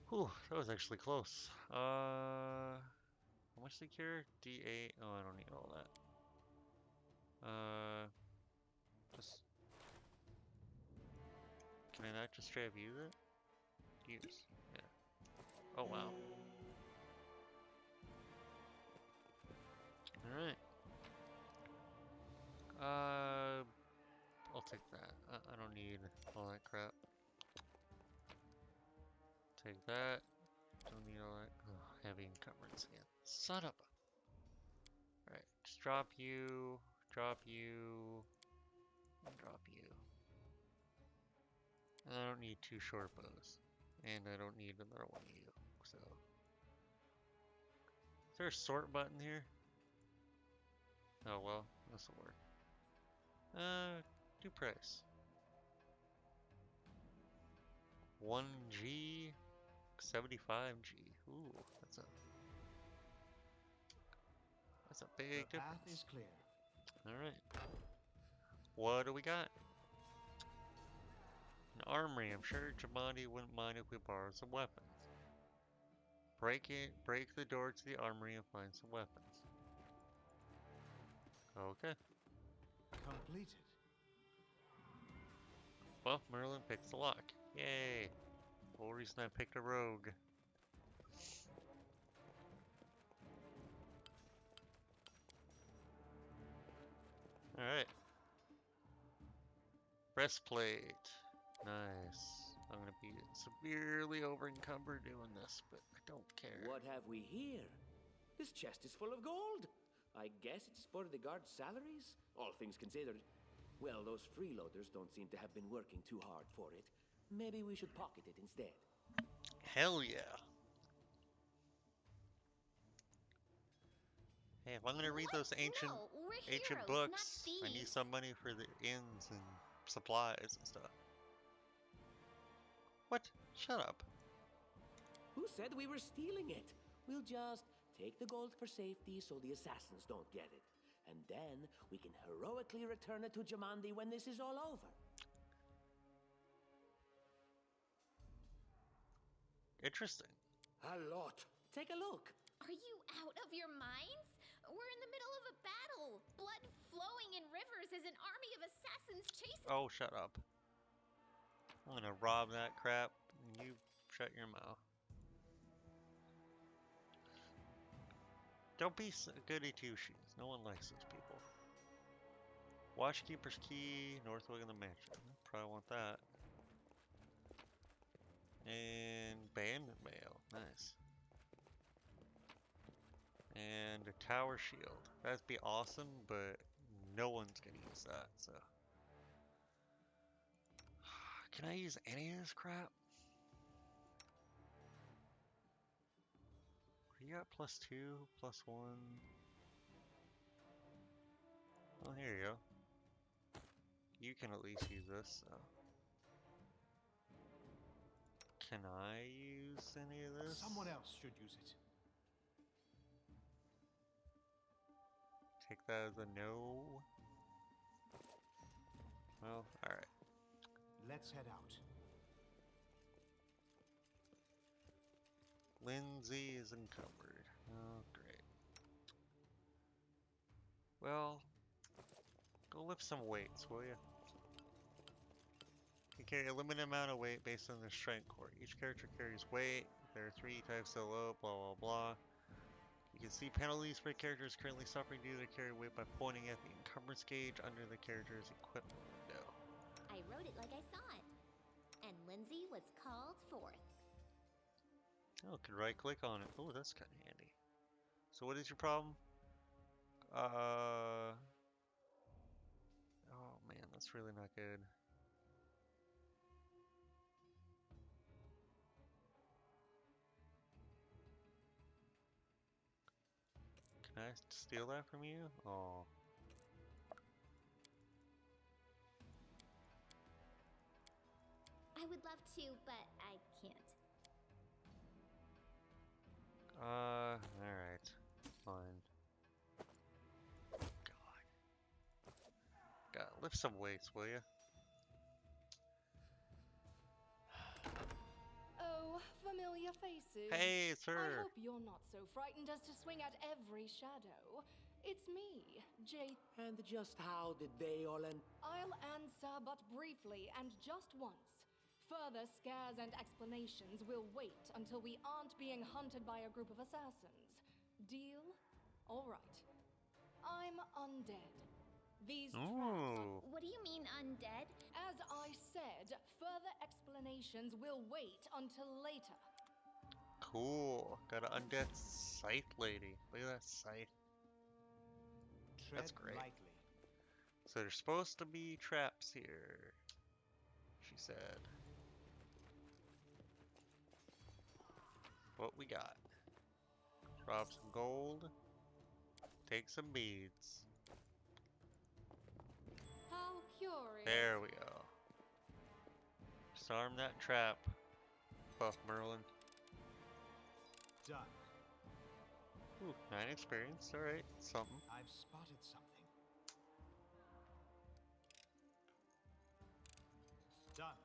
Whew, that was actually close. How much the cure? D8. Oh, I don't need all that. Just. Can I not just straight up use it? Use. Yeah. Oh, wow. Alright. I'll take that. I don't need all that crap. Take that. Don't need all that. Ugh, heavy encumbrance again. Son of a. Alright, just drop you, and drop you. And I don't need 2 short bows. And I don't need another one of you, so. Is there a sort button here? Oh well, this will work. Do price. 1G, 75G. Ooh, that's a big The path difference. is clear. Alright. What do we got? An armory. I'm sure Jamadi wouldn't mind if we borrowed some weapons. break the door to the armory and find some weapons. Okay. Completed. Well, Merlin picks the lock. Yay! Whole reason I picked a rogue. Alright. Breastplate. Nice. I'm gonna be severely over encumbered doing this, but I don't care. What have we here? This chest is full of gold. I guess it's for the guards' salaries, all things considered. Well, those freeloaders don't seem to have been working too hard for it. Maybe we should pocket it instead. Hell yeah. Hey, if I'm gonna read those ancient heroes, books, not I need thieves. some money for the inns and supplies and stuff. What? Shut up. Who said we were stealing it? We'll just take the gold for safety so the assassins don't get it. And then we can heroically return it to Jamandi when this is all over. Interesting. A lot. Take a look. Are you out of your minds? We're in the middle of a battle. Blood flowing in rivers as an army of assassins chasing. Oh, shut up. I'm gonna rob that crap, and you shut your mouth. Don't be goody two-shoes. No one likes those people. Watchkeeper's Key, north wing of the mansion. Probably want that. And bandit mail. Nice. And a tower shield. That'd be awesome, but no one's gonna use that, so. Can I use any of this crap? You got +2, +1. Oh, here you go. You can at least use this, so. Can I use any of this? Someone else should use it. Take that as a no. Well, alright. Let's head out. Lindsay is encumbered. Oh, great. Well, go lift some weights, will you? You carry a limited amount of weight based on their strength core. Each character carries weight. There are 3 types of load, blah blah blah. You can see penalties for characters currently suffering due to carry weight by pointing at the encumbrance gauge under the character's equipment window. I wrote it like I saw it. And Lindsay was called forth. Oh, can right click on it. Oh, that's kind of handy. So what is your problem? Oh man, that's really not good. Can I steal that from you? Oh. I would love to, but I can't. Alright. Fine. God, lift some weights, will you? Oh, familiar faces. Hey, it's I her. hope you're not so frightened as to swing at every shadow. It's me, Jay. And just how did they all end? I'll answer but briefly and just once. Further scares and explanations will wait until we aren't being hunted by a group of assassins. Deal? All right. I'm undead. These traps are... What do you mean, undead? As I said, further explanations will wait until later. Cool. Got an undead scythe lady. Look at that scythe. Tread That's great. lightly. So there's supposed to be traps here, she said. What we got? Drop some gold. Take some beads. How curious. There we go. Disarm that trap, Buff Merlin. Done. Ooh, 9 experience. Alright, something. I've spotted something. Done.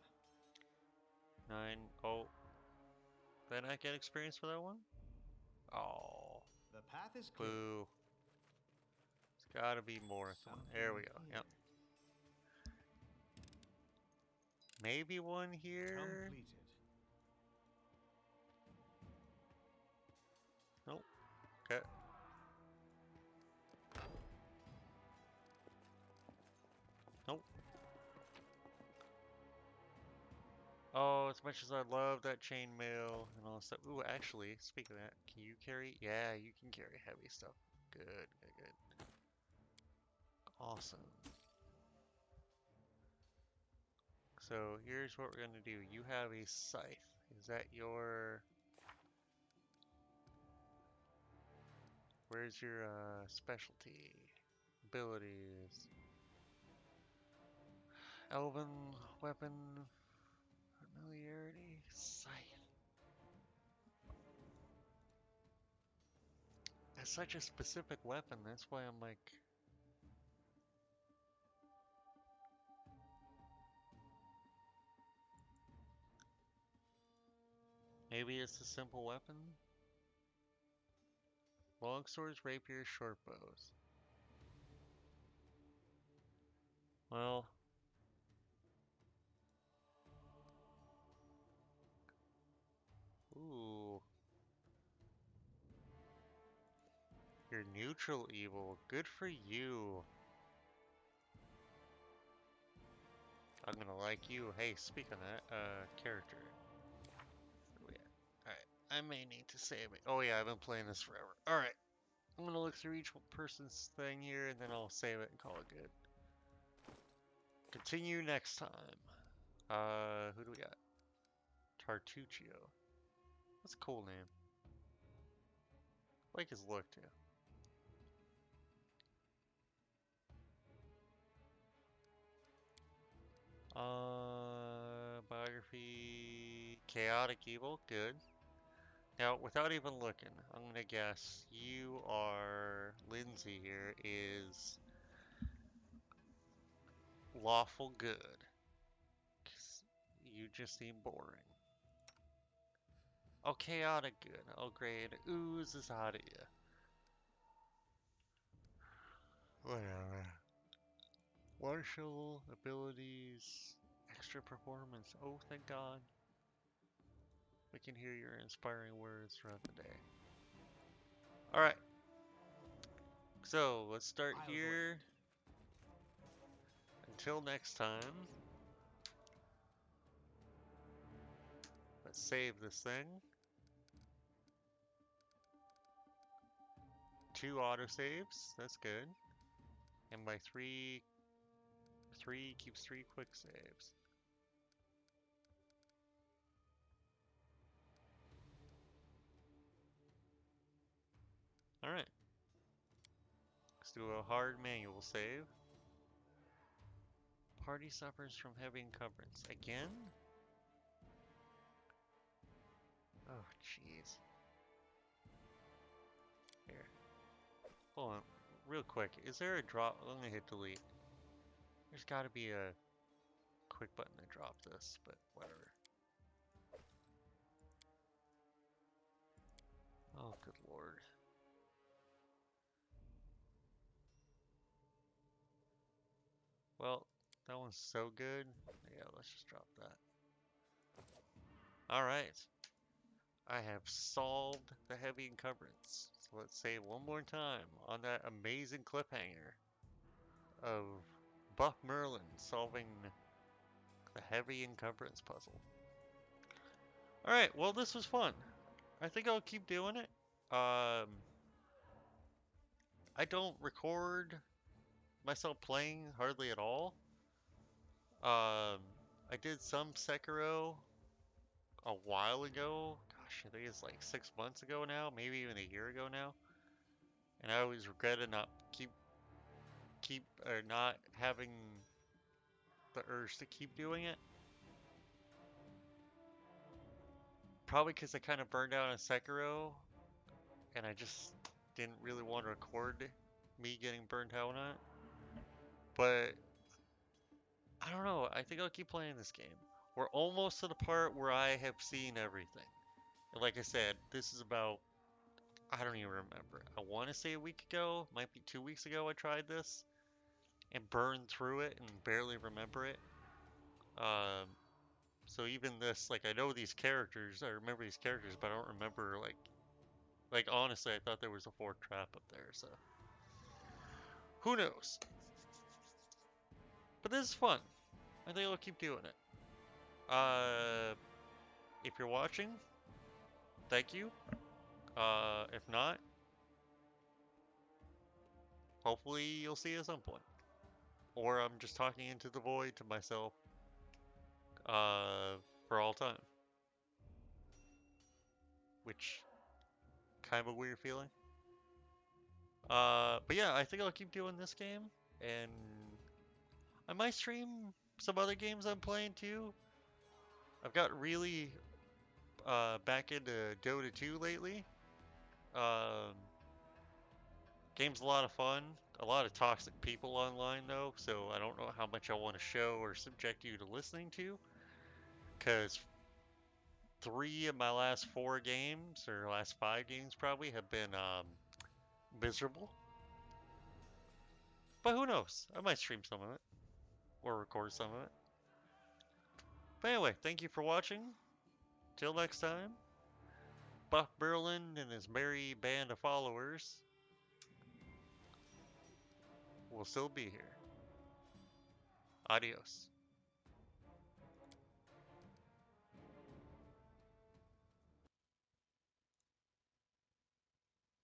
9. Oh. Did I not get experience for that one? Oh, The path is clear. boo. There's gotta be more. Come on. There we go. Yep. Maybe one here. Completed. Nope. Okay. Nope. Oh, as much as I love that chainmail and all that stuff. Ooh, actually, speaking of that, can you carry? Yeah, you can carry heavy stuff. Good, good, good. Awesome. So here's what we're gonna do. You have a scythe. Is that your... Where's your specialty? Abilities. Elven weapon. Familiarity. Scythe. That's such a specific weapon. That's why I'm like... Maybe it's a simple weapon? Long swords, rapiers, short bows. Well... Ooh. You're neutral evil. Good for you. I'm gonna like you. Hey, speak on that, character. Where we at? Alright. I may need to save it. Oh yeah, I've been playing this forever. Alright. I'm gonna look through each person's thing here and then I'll save it and call it good. Continue next time. Who do we got? Tartuccio. That's a cool name. I like his look too. Biography. Chaotic evil. Good. Now, without even looking, I'm gonna guess you are... Lindsay here is... lawful good. 'Cause you just seem boring. Oh, chaotic good. Oh, great. Oozes out of you. Whatever. Martial abilities. Extra performance. Oh, thank God. We can hear your inspiring words throughout the day. Alright. So, let's start here. Until next time. Let's save this thing. 2 autosaves. That's good. And by 3 keeps 3 quick saves. Alright. Let's do a hard manual save. Party suffers from heavy encumbrance. Again? Oh, jeez. Here. Hold on. Real quick. Is there a drop? Let me hit delete. There's gotta be a quick button to drop this, but whatever. Oh, good lord. Well, that one's so good. Yeah, let's just drop that. Alright. I have solved the heavy encumbrance. So let's save one more time on that amazing cliffhanger of Buff Merlin solving the heavy encumbrance puzzle. Alright, well this was fun. I think I'll keep doing it. I don't record myself playing hardly at all. I did some Sekiro a while ago. Gosh, I think it's like 6 months ago now, maybe even a year ago now. And I always regretted not not having the urge to keep doing it. Probably because I kind of burned out on Sekiro, and I just didn't really want to record me getting burnt out on it. But I don't know. I think I'll keep playing this game. We're almost to the part where I have seen everything. And like I said, this is about I don't even remember. I want to say a week ago, might be 2 weeks ago I tried this and burned through it and barely remember it. So even this, like I know these characters, I remember these characters, but I don't remember like honestly, I thought there was a fourth trap up there. So who knows? But this is fun. I think I'll keep doing it. If you're watching, thank you. If not, hopefully you'll see it at some point. Or I'm just talking into the void to myself, for all time. Which, kind of a weird feeling. But yeah, I think I'll keep doing this game, and I might stream some other games I'm playing too. I've got really, back into Dota 2 lately. Um, Game's a lot of fun. A lot of toxic people online though, so I don't know how much I want to show or subject you to listening to. Cause 3 of my last 4 games, or last 5 games probably, have been miserable. But who knows? I might stream some of it or record some of it. But anyway, thank you for watching. Till next time, Buck Merlin and his merry band of followers will still be here. Adios.